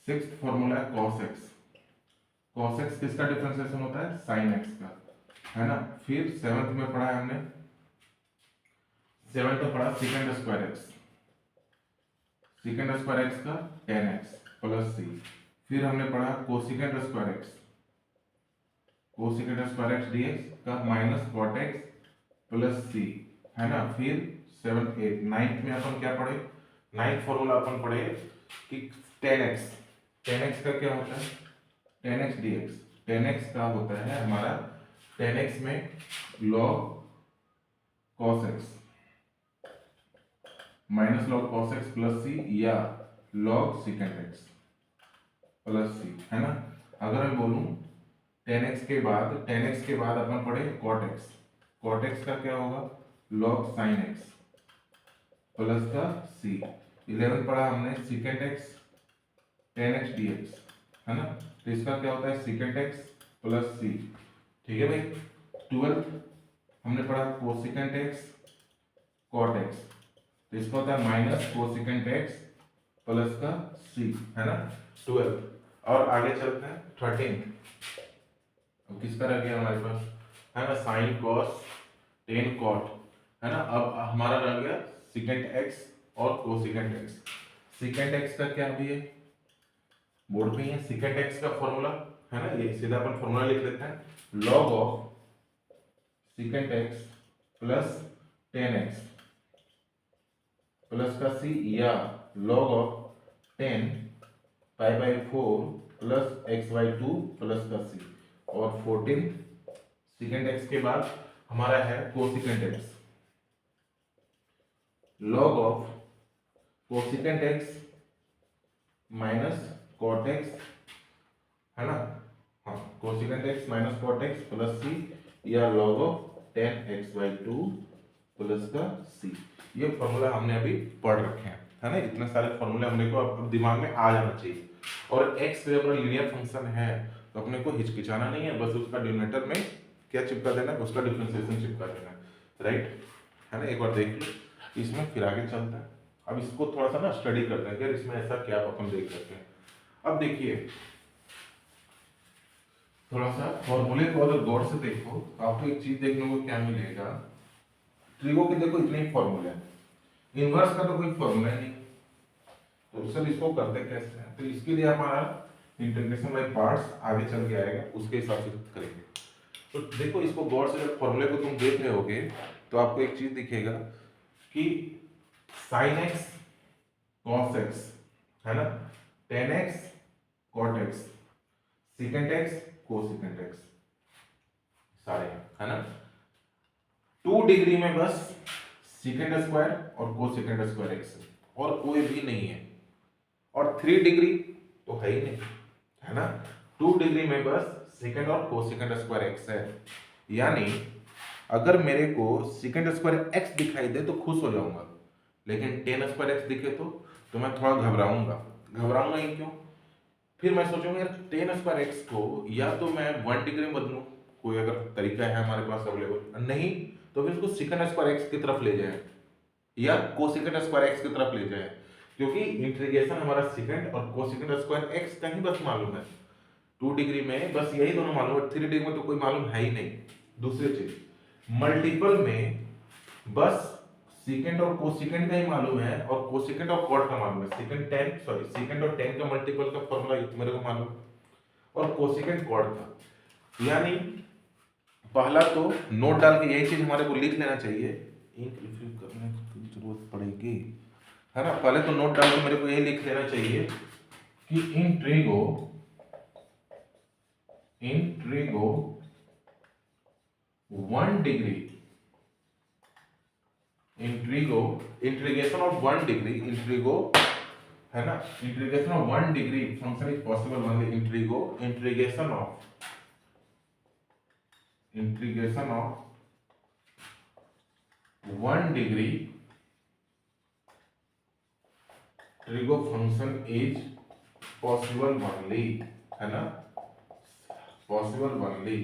सिक्स्थ फॉर्मूला है cos x, cos x किसका डिफरेंशिएशन होता है, sin x का, है ना। फिर सेवेंथ में पढ़ा है हमने, सेवेंथ में पढ़ा secant square x, secant square x का tan x प्लस सी। फिर हमने पढ़ा cosecant square x, cosecant square x dx का minus cot x plus C, है ना। फिर सेवेंथ एट नाइन्थ में अपन क्या पढ़े, नाइन्थ फॉर्मूला अपन पढ़े कि tan x, tan x का क्या होता है, tan x dx, tan x का होता है हमारा tan x में log cos x minus log cos x plus C या log secant x plus C, है ना। अगर मैं बोलूं tan x के बाद अपन पढ़े cot x, cot x का क्या होगा log sin x प्लस का सी। 11 पढ़ा हमने secant x tan x dx, है ना, तो इसका क्या होता है secant x प्लस सी, ठीक है भाई। 12 हमने पढ़ा cosecant x cot x, तो इसका होता है माइनस cosecant x प्लस का सी, है ना 12। और आगे चलते हैं 13, अब किसका रह गया हमारे पास, है ना, sin cos tan cot, है ना। अब हमारा रह गया secant x और cosecant x। secant x का क्या भी है, बोर्ड पे ही है, secant x का फॉर्मूला, है ना, ये सीधा अपन फॉर्मूला लिख लेते हैं log of secant x plus tan x plus का c या log of 10 π/4 plus x/2 plus का c। और 14 secant x के बाद हमारा है cosecant x, log of cosecant x minus cot x, है ना, हाँ cosecant x minus cot x plus c या log ऑफ 10x/2 प्लस का c। ये फॉर्मूला हमने अभी पढ़ रखे हैं, है ना। इतने सारे फॉर्मूले हमने को अब दिमाग में आ जाना चाहिए। और x से अपना लीनियर फंक्शन है तो अपने को हिचकिचाना नहीं है, बस उसका डिनोमिनेटर में क्या चिपका देना है, उसका डिफरेंशिएशन चिपका देना है, राइट, है ना। एक बार देख लो इसमें, फिर आगे चलता है। अब इसको थोड़ा सा ना स्टडी करते हैं कि इसमें ऐसा क्या अपन देख सकते हैं। अब देखिए थोड़ा सा फॉर्मूले को अगर गौर से देखो तो आपको एक चीज देखने को क्या मिलेगा, ट्रिगो के देखो इतने ही फॉर्मूले हैं, इनवर्स का तो कोई फॉर्मूला नहीं, तो सर इसको करते कैसे हैं, तो इसके लिए हमारा इंटीग्रेशन बाय पार्ट्स आगे चल के आएगा, उसके हिसाब से करेंगे। तो देखो इसको गौर से जब फॉर्मूले को तुम देख रहे होगे तो आपको एक चीज दिखेगा कि sin x cos x, है ना, tan x cot x, secant x cosecant x, सारे, है ना। 2 डिग्री में बस secant स्क्वायर और cosecant स्क्वायर x और कोई भी नहीं है, और 3 डिग्री तो है ही नहीं, है ना। 2 डिग्री में बस secant और cosecant स्क्वायर x है, यानी अगर मेरे को सेकंड स्क्वायर एक्स दिखाई दे तो खुश हो जाऊंगा, लेकिन टेन स्क्वायर एक्स दिखे तो मैं थोड़ा घबराऊंगा ही क्यों? फिर मैं सोचूंगा यार टेन स्क्वायर एक्स को या तो मैं 1 डिग्री में बदलूं, कोई अगर तरीका है हमारे पास अवेलेबल, नहीं तो फिर उसको सेकंड स्क्वायर एक्स की तरफ ले जाए या कोसेकंड स्क्वायर एक्स की तरफ ले जाए, क्योंकि इंटीग्रेशन हमारा सेकंड और कोसेकंड स्क्वायर एक्स का ही बस मालूम है। 2 डिग्री में बस यही दोनों मालूम है, 3 डिग्री में तो कोई मालूम है ही नहीं। दूसरी चीज, मल्टीपल में बस सेकंड और कोसेकंड का ही मालूम है और कोसेकंड और कॉट का मालूम है। सेकंड और टेन का मल्टीपल का फॉर्मूला मेरे को मालूम है और कोसेकंड कॉट का। यानी पहला तो नोट डाल के यही चीज हमारे को लिख लेना चाहिए, इंक रिफिल करने की जरूरत पड़ेगी, है ना। पहले तो नोट डाल के मेरे को यही लिख लेना चाहिए कि इंट्रीगो 1 डिग्री इंटीग्रेशन ऑफ 1 डिग्री इंट्रीगो, है ना, integration of 1 degree function is possible only integration of 1 degree trigo function is possible only, है ना, पॉसिबल ओनली।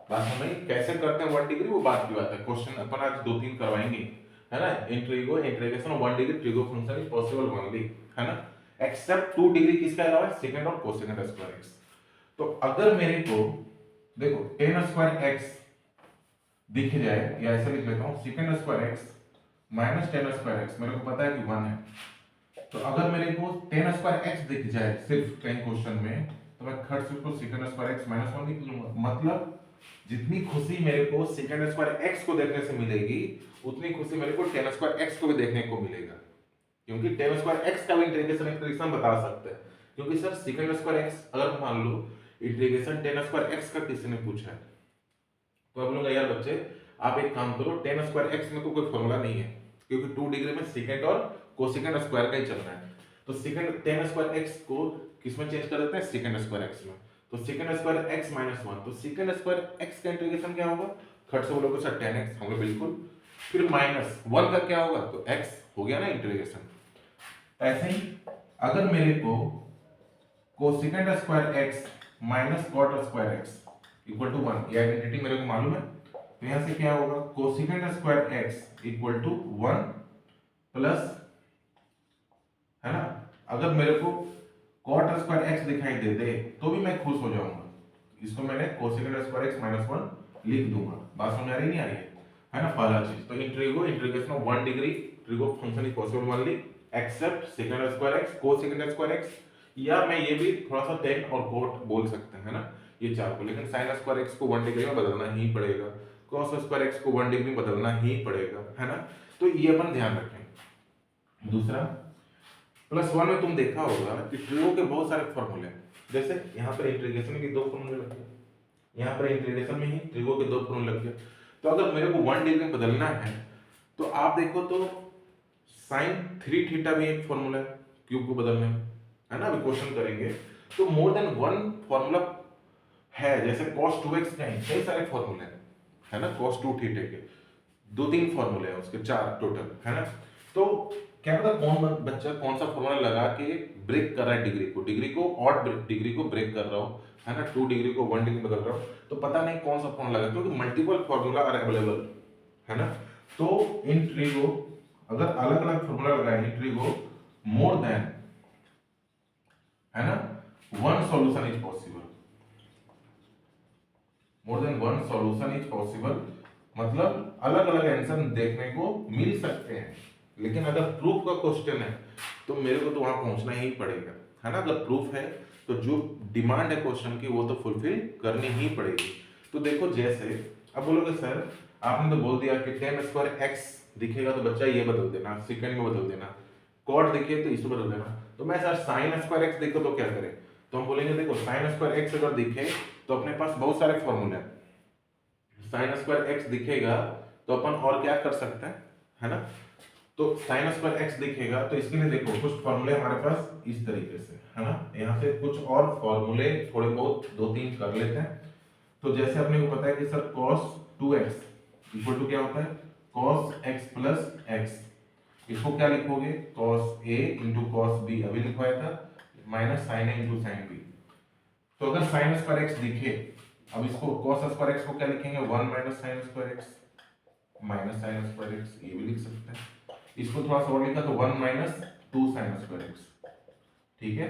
बात हमें कैसे करते हैं 1 डिग्री, वो बात की बात है, क्वेश्चन अपन आज 2-3 करवाएंगे, है ना। Integration of 1 degree trigo function is possible only, है ना, एक्सेप्ट 2 डिग्री किसका अलावा, सेकंड और कोसेकंड स्क्वायर एक्स। तो अगर मेरे को देखो टेन स्क्वायर एक्स दिख जाए, या ऐसे लिख लेता हूँ second square x minus ten square x, मेरे को पता है कि 1 है। तो अगर मेरे को टेन स्क्वायर एक्स दिख जाए सिर्फ कहीं क्वेश्चन में, तो मैं खट से उसको सेकंड स्क्वायर एक्स माइनस 1 लिख लूंगा। मतलब जितनी खुशी मेरे को सेकंड स्क्वायर एक्स को देखने से मिलेगी, उतनी खुशी मेरे को टेन स्क्वायर एक्स को भी देखने को मिलेगा, क्योंकि टेन स्क्वायर एक्स का भी इंटीग्रेशन बता सकते हैं। क्योंकि सर सेकंड स्क्वायर एक्स अगर मान लो इंटीग्रेशन टेन स्क्वायर एक्स का किसी ने पूछा है, तो अब बोलूंगा यार बच्चे आप एक काम करो, टेन स्क्वायर एक्स में तो कोई फॉर्मूला नहीं है, क्योंकि 2 डिग्री में सेकंड और कोसेकंड स्क्वायर का ही चलना है। तो सेकंड टेन स्क्वायर एक्स को किसमें चेंज कर देते हैं, सेकंड स्क्वायर एक्स में। तो सेकंड स्क्वायर एक्स माइनस 1, तो सेकंड स्क्वायर एक्स का इंटीग्रेशन क्या होगा, खट से बोलोगे सर 10x होगा, बिल्कुल। फिर माइनस 1 का क्या होगा, तो x हो गया ना इंटीग्रेशन। ऐसे ही अगर मेरे को cosecant square x minus cot square x equal to 1, ये आइडेंटिटी मेरे को मालूम है, तो यहां से क्या होगा, cosecant square x equal to 1 plus, है ना, अगर मेरे को कॉट स्क्वायर एक्स दिखाई दे दे तो भी मैं खुश हो जाऊंगा। इसको मैंने कोसेकंड स्क्वायर एक्स माइनस 1 लिख दूंगा। बात समझ आ रही नहीं आ रही है ना। पहला चीज तो integration of 1 degree trigo function is possible only except secant square x, cosecant square x, या मैं ये भी थोड़ा सा टेन और कोट बोल सकते हैं, है ना, ये चार को। लेकिन साइन स्क्वायर एक्स को 1 डिग्री में बदलना ही पड़ेगा, कॉस स्क्वायर एक्स को 1 डिग्री में बदलना ही पड़ेगा, है ना। तो ये अपन ध्यान रखें। दूसरा +1 में तुम देखा होगा कि ट्रिगो के बहुत सारे फॉर्मूले हैं, जैसे यहाँ पर इंटीग्रेशन के 2 फॉर्मूले लग गए, यहाँ पर इंटीग्रेशन में ही ट्रिगो के 2 फॉर्मूले लग गए। तो अगर मेरे को 1 डिग्री में बदलना है तो आप देखो तो sin 3 थीटा भी एक फॉर्मूला है क्यूब को बदलने में, है ना। अभी क्वेश्चन करेंगे तो मोर देन 1 फॉर्मूला है, जैसे cos 2x का कई सारे फॉर्मूले हैं, है ना, cos 2 थीटा के 2-3 फॉर्मूले हैं, उसके 4 टोटल, है ना। तो क्या पता कौन बच्चा कौन सा फॉर्मूला लगा के ब्रेक कर रहा है डिग्री को और डिग्री को ब्रेक कर रहा हो, है ना, 2 डिग्री को 1 डिग्री बदल रहा हो, तो पता नहीं कौन सा फॉर्मूला लगा, क्योंकि मल्टीपल फॉर्मूला आर अवेलेबल, है ना। तो इन ट्रिगो अगर अलग अलग फॉर्मूला लगाए इन ट्रिगो मोर देन, है ना, 1 solution is possible, more than 1 solution is possible, मतलब अलग अलग आंसर देखने को मिल सकते हैं। लेकिन अगर प्रूफ का क्वेश्चन है तो मेरे को तो वहां पहुंचना ही पड़ेगा, है ना। अगर प्रूफ है तो जो डिमांड है क्वेश्चन की वो तो फुलफिल करनी ही पड़ेगी। तो देखो जैसे अब बोलोगे सर आपने तो बोल दिया कि टेन स्क्वायर एक्स दिखेगा तो बच्चा ये बदल देना, सेकंड में बदल देना, कॉट दिखे तो इसको बदल देना। तो मैं सर साइन स्क्वायर एक्स देखो तो क्या करें, तो हम बोलेंगे देखो साइन स्क्वायर एक्स अगर दिखे तो अपने पास बहुत सारे फॉर्मूले हैं। साइन स्क्वायर एक्स दिखेगा तो अपन और क्या कर सकते हैं, है ना। तो साइन स्क्वायर एक्स दिखेगा तो इसके लिए देखो कुछ फॉर्मूले हमारे पास इस तरीके से, है ना। यहाँ से कुछ और फॉर्मूले थोड़े बहुत 2-3 कर लेते हैं। तो जैसे अपने को पता है कि sir cos 2x equal to क्या होता है cos x प्लस x। इसको क्या लिखोगे cos a into cos b अभी लिखवाया था, minus sin a into sin b। तो अगर sin स्क्वायर x दिखे, अब इसको cos स्क्वायर x को क्या लिखेंगे 1 minus sin square x, minus sin square x ये भी लिख सकते हैं। इसको थोड़ा सा और लिखा तो 1 माइनस 2 sin स्क्वायर x। ठीक है,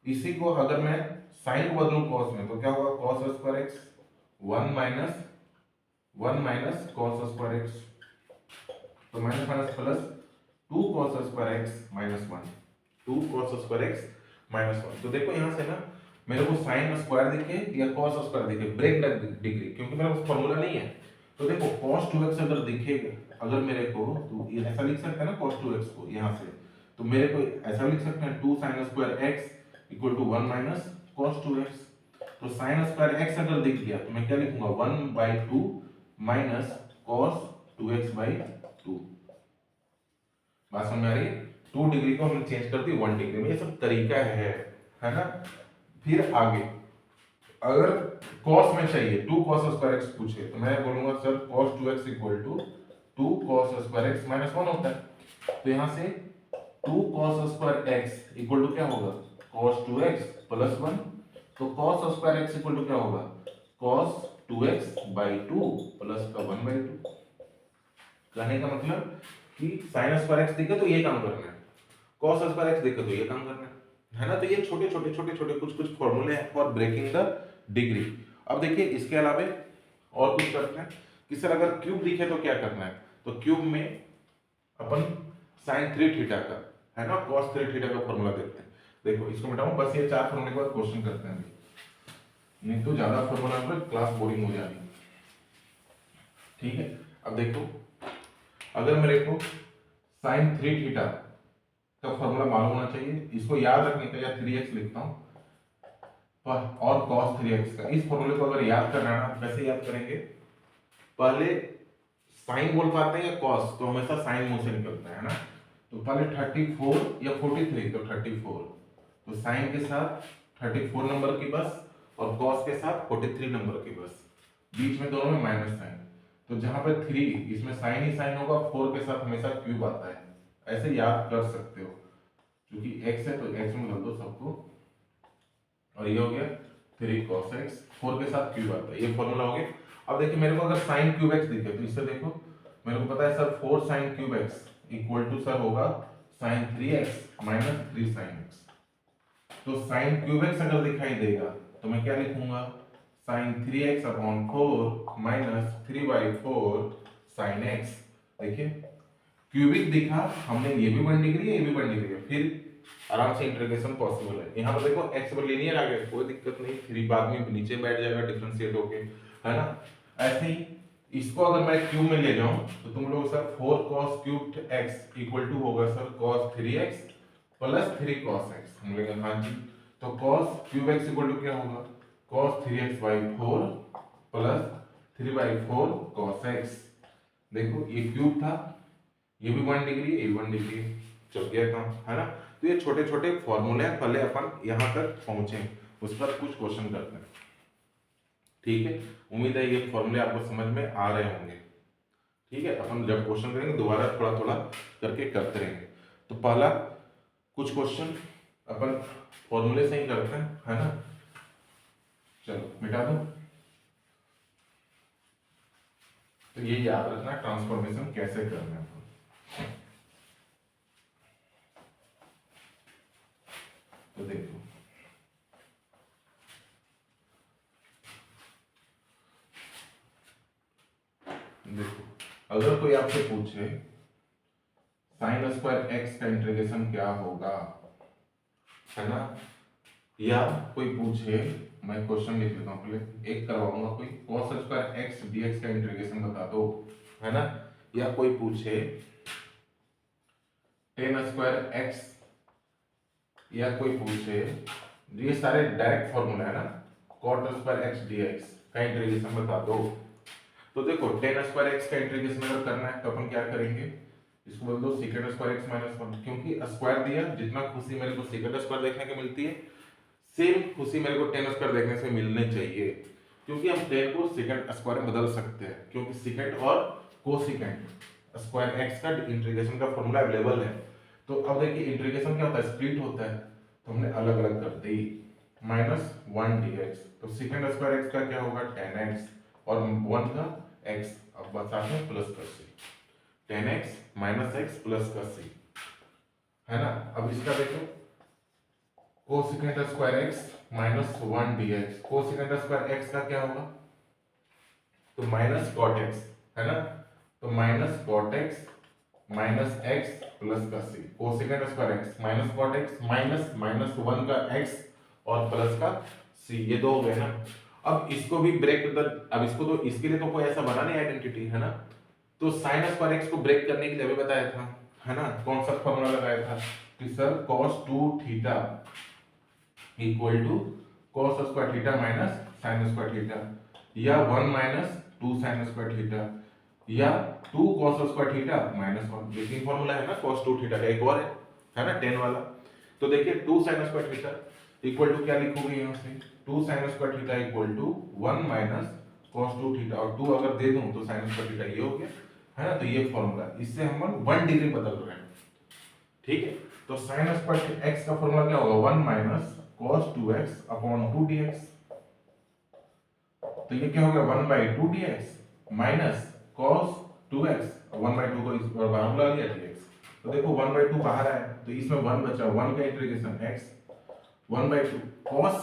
इसी को अगर मैं sin को बदलूं cos में तो क्या होगा cos square x 1 minus cos square x, तो minus minus plus 2 cos square x minus 1, 2 cos square x minus 1। तो देखो यहाँ से ना मेरे को sin स्क्वायर दिखे या cos स्क्वायर दिखे, ब्रेक द डिग्री, क्योंकि मेरा पास फॉर्मूला नहीं है। तो देखो cos 2x अगर दिखेगा, अगर मेरे को, तो ये ऐसा लिख सकते हैं ना cos 2x को यहाँ से, तो मेरे को ऐसा लिख सकते हैं 2 sin square x equal to 1 minus cos 2x। तो sin स्क्वायर x अगर दिख गया तो मैं क्या लिखूंगा 1/2 माइनस cos 2x बाई 2। बात समझ में आ रही है? 2 डिग्री को हमने चेंज कर दी 1 डिग्री में, ये सब तरीका है ना। फिर आगे अगर cos में चाहिए 2 cos स्क्वायर x पूछे तो मैं बोलूंगा sir cos 2x equal to 2 cos square x minus 1 होता है। तो यहाँ से 2 cos square x equal to क्या होगा cos 2x प्लस 1। तो cos square x equal to क्या होगा cos 2x बाई 2 प्लस का 1/2। कहने का मतलब कि sin स्क्वायर x दिखे तो ये काम करना है, cos स्क्वायर x दिखे तो ये काम करना है ना। तो ये छोटे छोटे कुछ फॉर्मूले हैं फॉर ब्रेकिंग द डिग्री। अब देखिए इसके अलावा और कुछ करते हैं कि सर अगर क्यूब दिखे तो क्या करना है, तो क्यूब में अपन sin 3 थीटा का है ना cos 3 थीटा का फॉर्मूला देखते हैं। देखो इसको मिटाऊं, बस ये 4 फॉर्मूले के बाद क्वेश्चन करते हैं, नहीं तो ज्यादा फॉर्मूला में क्लास बोरिंग हो जाएगी। ठीक है, अब देखो अगर मेरे को sin 3 थीटा का फॉर्मूला मालूम होना चाहिए, इसको याद रखने का, या 3x लिखता हूं और cos 3x का, इस फॉर्मूले को अगर याद करना है ना कैसे याद करेंगे, पहले साइन बोल पाते हैं या cos, तो हमेशा साइन मुंह से निकलता है ना। तो पहले 34 या 43, तो 34, तो साइन के साथ 34 नंबर की बस और cos के साथ 43 नंबर की बस, बीच में दोनों में माइनस साइन। तो जहां पे 3 इसमें साइन ही साइन होगा, 4 के साथ हमेशा क्यूब आता है, ऐसे याद कर सकते हो। क्योंकि x है तो x में डाल दो सबको, और ये हो गया 3 cos x, 4 के साथ क्यूब आता है, ये फॉर्मूला हो गया। अब देखिए मेरे को अगर sin क्यूब x दिखे तो इससे देखो मेरे को पता है sir 4 sin cube x equal to sir होगा sin 3x minus 3 sin x। तो sin क्यूब x अगर दिखाई देगा तो मैं क्या लिखूंगा sin 3x upon 4 minus 3/4 sin x। देखिए क्यूबिक दिखा हमने, ये भी 1 डिग्री है ये भी 1 डिग्री है, फिर आराम से इंटीग्रेशन पॉसिबल है। यहाँ पर देखो x पर लीनियर आ गया, कोई दिक्कत नहीं, 3 बाद में नीचे बैठ जाएगा डिफरेंशिएट होके, है ना। ऐसे ही इसको अगर मैं क्यूब में ले जाऊं तो तुम लोग sir 4 cos cubed x equal to होगा sir cos 3x plus 3 cos x। हम लेंगे हाँ जी, तो cos cube x equal to क्या होगा cos 3x/4 plus 3/4 cos x। देखो ये क्यूब था, ये भी 1 डिग्री, ये 1 डिग्री, चल गया काम, है ना। तो ये छोटे छोटे फॉर्मूले हैं, पहले अपन यहाँ तक पहुंचे, उस पर कुछ क्वेश्चन करते हैं। ठीक है, उम्मीद है ये फॉर्मूले आपको समझ में आ रहे होंगे। ठीक है, अपन जब क्वेश्चन करेंगे दोबारा थोड़ा थोड़ा करके करते रहेंगे। तो पहला कुछ क्वेश्चन अपन फॉर्मूले से ही करते हैं, है ना। चलो मिटा दो। तो ये याद रखना ट्रांसफॉर्मेशन कैसे करना है। तो देखो अगर कोई आपसे पूछे साइन स्क्वायर एक्स का इंटीग्रेशन क्या होगा, है ना, या कोई पूछे, मैं क्वेश्चन लिख लेता हूँ पहले, एक करवाऊंगा, कोई cos स्क्वायर एक्स dx का इंटीग्रेशन बता दो, है ना। या कोई पूछे tan स्क्वायर एक्स, या कोई पूछे, ये सारे डायरेक्ट फॉर्मूला है ना, cot स्क्वायर एक्स dx का इंटीग्रेशन बता दो। तो देखो tan स्क्वायर एक्स का इंटीग्रेशन अगर करना है तो अपन क्या करेंगे, इसको बोल दो secant स्क्वायर एक्स माइनस 1, क्योंकि स्क्वायर दिया, जितना खुशी मेरे को secant स्क्वायर देखने को मिलती है सेम खुशी मेरे को tan स्क्वायर देखने से मिलनी चाहिए। क्योंकि हम टेन को सेकंड स्क्वायर में बदल सकते हैं, क्योंकि सेकंड और कोसेकंड स्क्वायर एक्स का इंटीग्रेशन का फॉर्मूला अवेलेबल है। तो अब देखिए इंटीग्रेशन क्या होता है, स्प्लिट होता है, तो हमने अलग अलग कर दी, -1 dx, तो सेकंड स्क्वायर एक्स का क्या होगा 10x और 1 का x, अब साथ में प्लस कर सी, 10x - x प्लस का सी, है ना। अब इसका देखो cosecant square x -1 dx, cosecant square x का क्या होगा, तो माइनस कॉट एक्स, है ना, तो minus cot x minus x plus का C, cosecant square x minus cot x minus -1 का एक्स और प्लस का सी, ये दो हो गए ना। अब इसको भी ब्रेक अब इसको तो इसके लिए तो कोई ऐसा बना नहीं आइडेंटिटी, है ना। तो साइन स्क्वायर एक्स को ब्रेक करने के लिए अभी बताया था, है ना, कौन सा फॉर्मूला लगाया था कि sir cos 2 theta equal to cos square theta minus sin square theta, या 1 माइनस 2 sin स्क्वायर थीटा, या 2 cos स्क्वायर थीटा -1, ये तीन फॉर्मूला है ना cos 2 थीटा का, एक और है ना 10 वाला। तो देखिए 2 sin square theta equal to क्या लिखोगे यहाँ से, 2 sin square theta equal to 1 minus cos 2 theta, और 2 अगर दे दूं तो sin स्क्वायर थीटा ये हो गया, है ना। तो ये फॉर्मूला, इससे हम 1 डिग्री बदल रहे हैं, ठीक है। तो sin स्क्वायर x का फॉर्मूला क्या होगा, 1 minus cos 2x upon 2 dx, तो ये क्या हो गया 1/2 dx माइनस cos 2x, 1/2 को इस पर बाहर ला लिया dx, तो देखो 1/2 बाहर आया, तो इसमें 1 बचा, 1 का इंटीग्रेशन x 1/2 cos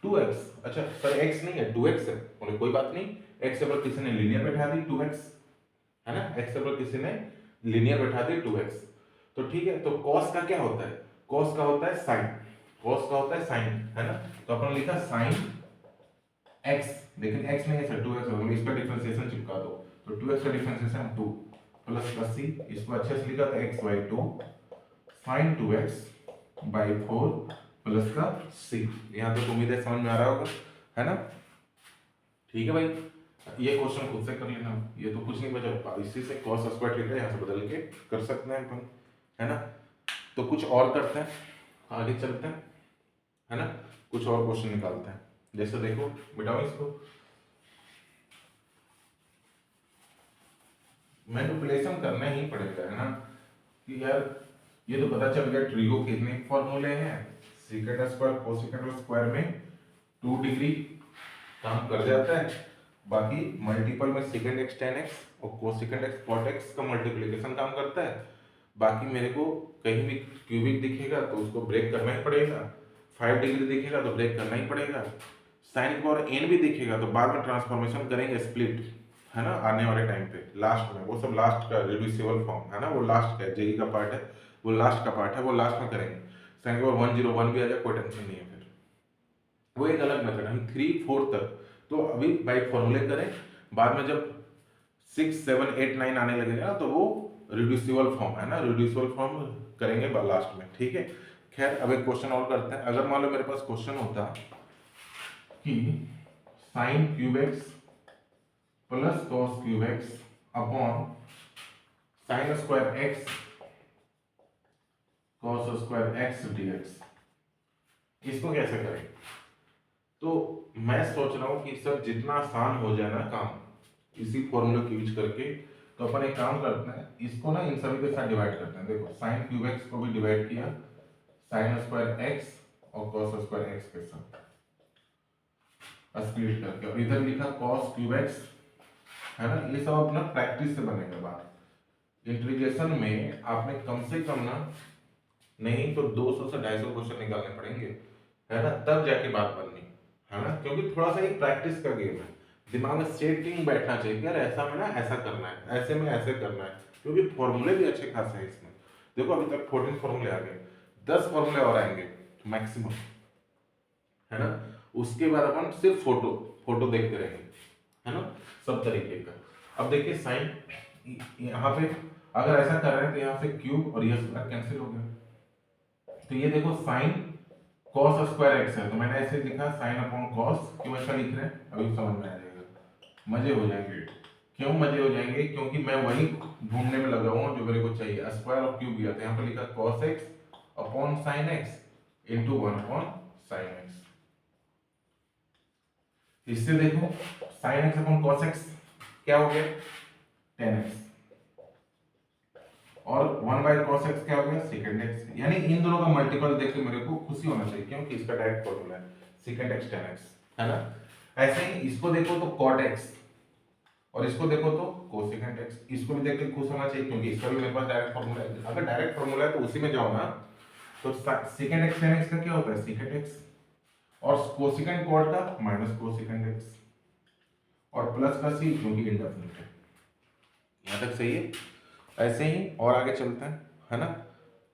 2x, अच्छा सर x नहीं है 2x है, बोले कोई बात नहीं, x से पर किसी ने लीनियर बैठा दी 2x, है ना, x से पर किसी ने लीनियर बैठा दी 2x, तो ठीक है। तो cos का क्या होता है, cos का होता है sin, cos का होता है sin, है ना, तो अपन लिखा sin x, लेकिन x नहीं है सर 2x होगा, इस पर डिफरेंशिएशन चिपका दो, तो 2x का डिफरेंशिएशन 2 प्लस का c, इसको अच्छे से लिखा था x/2 sin 2x/4 प्लस का c, यहाँ तक उम्मीद है समझ में आ रहा होगा, है ना। ठीक है भाई, ये क्वेश्चन खुद से कर लेना, ये तो कुछ नहीं बचा, इसी से cos स्क्वायर थीटा यहाँ से बदल के कर सकते हैं अपन, है ना। तो कुछ और करते हैं, आगे चलते हैं, है ना, कुछ और क्वेश्चन निकालते हैं। जैसे देखो मिटाओ इसको, मैनिपुलेशन करना ही पड़ेगा, है ना, कि यार ये तो पता चल गया ट्रिगो कितने फॉर्मूले हैं, सेकंड स्क्वायर कोसेकंड स्क्वायर में 2 डिग्री काम कर जाता है, बाकी मल्टीपल में सेकंड एक्स tan x और कोसेकंड एक्स cot x का मल्टीप्लिकेशन काम करता है। बाकी मेरे को कहीं भी क्यूबिक दिखेगा तो उसको ब्रेक करना ही पड़ेगा, 5 डिग्री दिखेगा तो ब्रेक करना ही पड़ेगा, साइन की पावर n भी दिखेगा तो बाद में ट्रांसफॉर्मेशन करेंगे स्प्लिट, है ना, आने वाले टाइम पे लास्ट में, वो सब लास्ट का रिड्यूसिबल फॉर्म है ना, वो लास्ट का जेई का पार्ट है, वो लास्ट का पार्ट है, वो लास्ट में करेंगे। साइन की पावर 101 भी आ जाए कोई टेंशन नहीं है, फिर वो एक अलग मेथड, हम 3 4 तक तो अभी बाई फॉर्मूले करें, बाद में जब 6 7 8 9 आने लगेगा तो वो रिड्यूसिबल फॉर्म है ना, रिड्यूसिबल फॉर्म करेंगे लास्ट में, ठीक है। खैर अब एक क्वेश्चन और करते हैं, अगर मान लो मेरे पास क्वेश्चन होता कि sine cube x plus cos cube x upon sine square x cos square x dx, इसको कैसे करें। तो मैं सोच रहा हूँ कि सर जितना आसान हो जाए ना काम इसी फॉर्मूले को यूज करके, तो अपन एक काम करते हैं, इसको ना इन सभी के साथ डिवाइड करते हैं। देखो साइन क्यूब एक्स को भी डिवाइड किया साइन स्क्वायर एक्स और कॉस स्क्वायर एक्स के साथ स्प्लिट करके, और इधर लिखा कॉस क्यूब एक्स, है ना। ये सब अपना प्रैक्टिस से बनेगा बात, इंटीग्रेशन में आपने कम से कम ना नहीं तो 200 से 250 क्वेश्चन निकालने पड़ेंगे, है ना, तब जाके बात बननी, है ना, क्योंकि थोड़ा सा एक प्रैक्टिस का गेम है, दिमाग में सेटिंग बैठना चाहिए कि यार ऐसा में ना ऐसा करना है, ऐसे में ऐसे करना है, क्योंकि फॉर्मूले भी अच्छे खासे हैं इसमें। देखो अभी तक 14 फॉर्मूले आ गए, 10 फॉर्मूले और आएंगे मैक्सिमम, है ना। उसके बाद अपन सिर्फ फोटो देखते रहेंगे, है ना, सब तरीके का। अब देखिए साइन, यहाँ पे अगर ऐसा कर रहे हैं तो यहाँ से क्यूब और ये कैंसिल हो गया, तो ये देखो साइन cos स्क्वायर एक्स है, तो मैंने ऐसे लिखा साइन अपॉन cos, क्यों ऐसा लिख रहे हैं अभी समझ में आ जाएगा, मजे हो जाएंगे। क्यों मजे हो जाएंगे, क्योंकि मैं वही ढूंढने में लगा हूँ जो मेरे को चाहिए, स्क्वायर और क्यूब दिया था, यहाँ पे लिखा cos x upon sin x into 1 upon sin x, इससे देखो sin x upon cos x क्या हो गया 10x, और 1 बाय cos x क्या हो गया secant x। यानी इन दोनों का मल्टीपल देख के मेरे को खुशी होना चाहिए क्योंकि इसका डायरेक्ट फॉर्मूला है secant x tan x, है ना। ऐसे ही इसको देखो तो cot x, और इसको देखो तो कोसेकेंट x, इसको भी देख के खुश होना चाहिए क्योंकि इसका भी मेरे पास डायरेक्ट फॉर्मूला है। अगर डायरेक्ट फॉर्मूला है तो उसी में जाओ ना, तो सेकेंड x tan x का क्या होता है सेकेंट x, और कोसेकेंट कॉट का माइनस कोसेकेंट x, और प्लस का c क्योंकि इंडेफिनिट है। यहाँ तक सही है। ऐसे ही और आगे चलते हैं, है ना।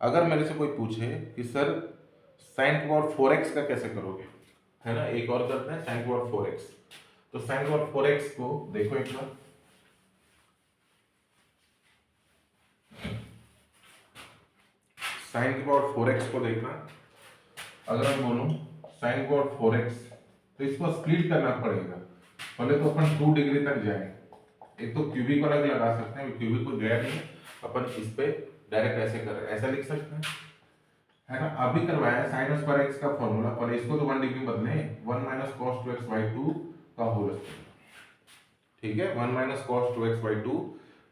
अगर मेरे से कोई पूछे कि सर sin की पावर 4x का कैसे करोगे, है ना, एक और करते हैं sin की पावर 4x। तो sin की पावर 4x को देखो एक बार, sin की पावर 4x को देखना। अगर मैं बोलूं sin की पावर 4x, तो इसको स्प्लिट करना पड़ेगा। पहले तो अपन 2 डिग्री तक जाएंगे, एक तो क्यूबिक वाला भी लगा सकते हैं, क्यूबिक को गया नहीं, अपन इस पे डायरेक्ट ऐसे कर रहे हैं, ऐसा लिख सकते हैं, है ना। अभी करवाया sin स्क्वायर x का फॉर्मूला, पर इसको तो 1 डिग्री बदले 1 माइनस cos 2x by 2 का होल स्क्वायर, ठीक है, 1 माइनस cos 2x by 2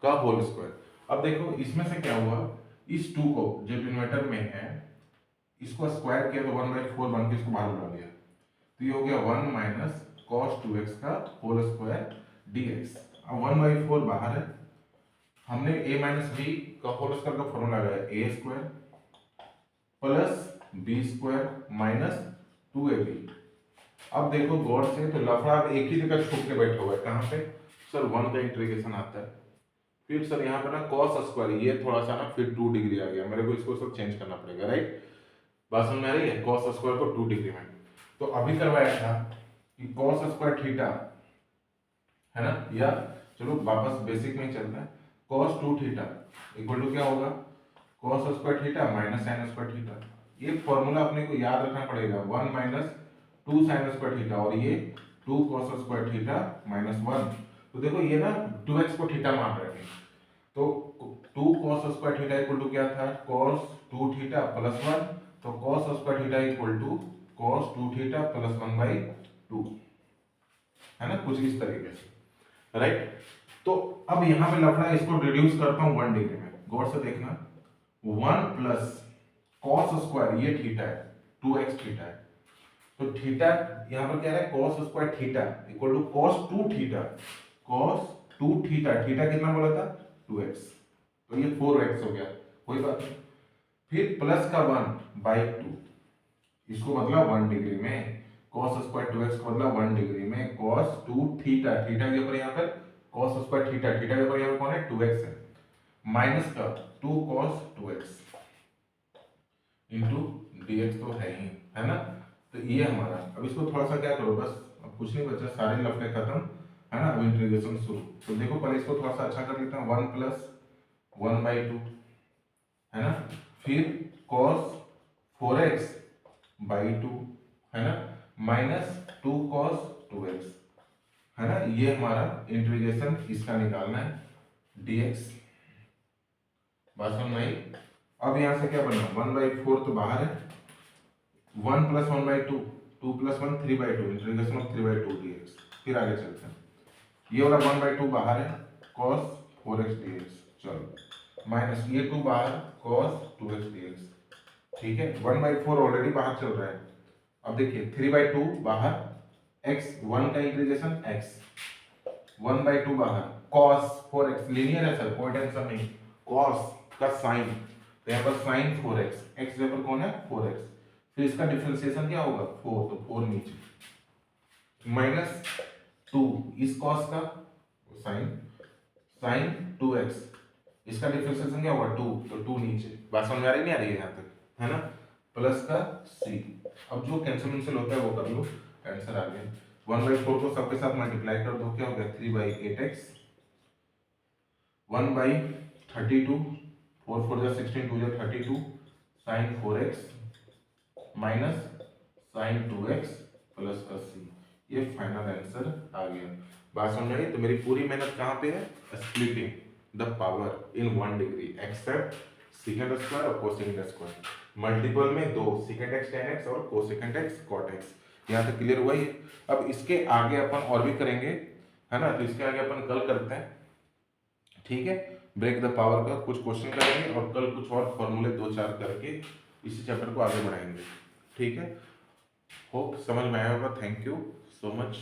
का होल स्क्वायर। अब देखो इसमें से क्या हुआ, इस 2 को जो डिनोमिनेटर में है इसको स्क्वायर किया तो 1/4 बन के इसको बाहर बुला लिया, तो ये हो गया 1 माइनस cos 2x का होल स्क्वायर dx। अब 1/4 बाहर है, हमने a माइनस बी का होल स्क्वायर का फॉर्मूला लगाया a square plus b square minus 2ab। अब देखो गौर से, तो लफड़ा एक ही जगह छुप के बैठा हुआ है, कहाँ पे सर 1 का इंटीग्रेशन आता है, फिर सर यहाँ पे ना cos स्क्वायर, ये थोड़ा सा ना फिर 2 डिग्री आ गया, मेरे को इसको सब चेंज करना पड़ेगा, राइट। बात समझ में आ रही है, cos स्क्वायर को 2 डिग्री में। तो अभी करवाया था कि cos स्क्वायर थीटा, है ना, या चलो वापस बेसिक में चलता है, cos 2 थीटा इक्वल टू क्या होगा cos square theta minus sin square theta. ये फॉर्मूला अपने को याद रखना पड़ेगा, 1 माइनस 2 sin स्क्वायर थीटा, और ये 2 cos स्क्वायर थीटा माइनस 1। तो देखो ये ना 2x को थीटा मान रहे हैं, तो 2 cos square theta equal to क्या था cos 2 थीटा प्लस 1, तो cos square theta equal to cos 2 theta plus 1/2, है ना, कुछ इस तरीके से, राइट। तो अब यहाँ पे लफड़ा, इसको रिड्यूस करता हूँ 1 डिग्री में, गौर से देखना, 1 प्लस cos स्क्वायर ये थीटा है 2x थीटा है, तो थीटा यहाँ पर क्या है cos square theta equal to cos 2 theta, cos 2 theta, theta कितना बोला था 2x, तो ये 4x हो गया, कोई बात नहीं। फिर प्लस का 1/2, इसको बदला 1 डिग्री में, cos स्क्वायर 2x को बदला 1 डिग्री में, cos 2 थीटा, थीटा के ऊपर यहाँ पर cos स्क्वायर थीटा, थीटा के ऊपर यहाँ पर कौन है 2x है, माइनस का 2 cos 2x इंटू dx तो है ही, है ना। तो ये हमारा, अब इसको थोड़ा सा क्या करो, बस अब कुछ नहीं बचा, सारे लफड़े खत्म, है ना। अब इंटीग्रेशन शुरू, तो देखो पहले इसको थोड़ा सा अच्छा कर लेते हैं, 1 प्लस 1/2, है ना, फिर cos 4x by 2, है ना, माइनस 2 cos 2x, है ना। ये हमारा इंटीग्रेशन इसका निकालना है dx, बात समझ में आई। अब यहाँ से क्या बनना 1/4 तो बाहर है, 1 plus 1/2, 2 plus 1 3/2, integration of 3/2 dx। फिर आगे चलते हैं, ये वाला 1/2 बाहर है cos 4x dx, चलो माइनस ये 2 बाहर cos 2x dx, ठीक है। 1/4 ऑलरेडी बाहर चल रहा है, अब देखिए 3/2 बाहर, x 1 का इंटीग्रेशन x, 1/2 बाहर cos 4x, लीनियर है सर, कोई टेंशन नहीं, cos का साइन, तो यहाँ पर साइन 4x, x जगह पर कौन है 4x, फिर इसका डिफरेंशिएशन क्या होगा 4, तो 4 नीचे, माइनस 2 इस cos का साइन 2x, इसका डिफरेंशिएशन क्या होगा 2, तो 2 नीचे, बात समझ में आ रही नहीं आ रही है यहाँ तक, है ना, प्लस का c। अब जो कैंसिल होता है वो कर लो, आंसर आ गया। 1/4 को सबके साथ मल्टीप्लाई कर दो, क्या हो गया 3/8x, 1/32, 4 4 जा 16, 2 जा 32, sin 4x minus sin 2x plus का c, ये फाइनल आंसर आ गया। बात समझ में आई। तो मेरी पूरी मेहनत कहाँ पे है, splitting the power in 1 degree, except secant square और cosecant स्क्वायर, मल्टीपल में 2 secant x tan x और cosecant x cot x, यहाँ तक क्लियर हुआ ही है। अब इसके आगे अपन और भी करेंगे, है ना, तो इसके आगे अपन कल करते हैं, ठीक है। ब्रेक द पावर का कुछ क्वेश्चन करेंगे और कल कुछ और फॉर्मूले 2-4 करके इसी चैप्टर को आगे बढ़ाएंगे, ठीक है। होप समझ में आया होगा। Thank you so much.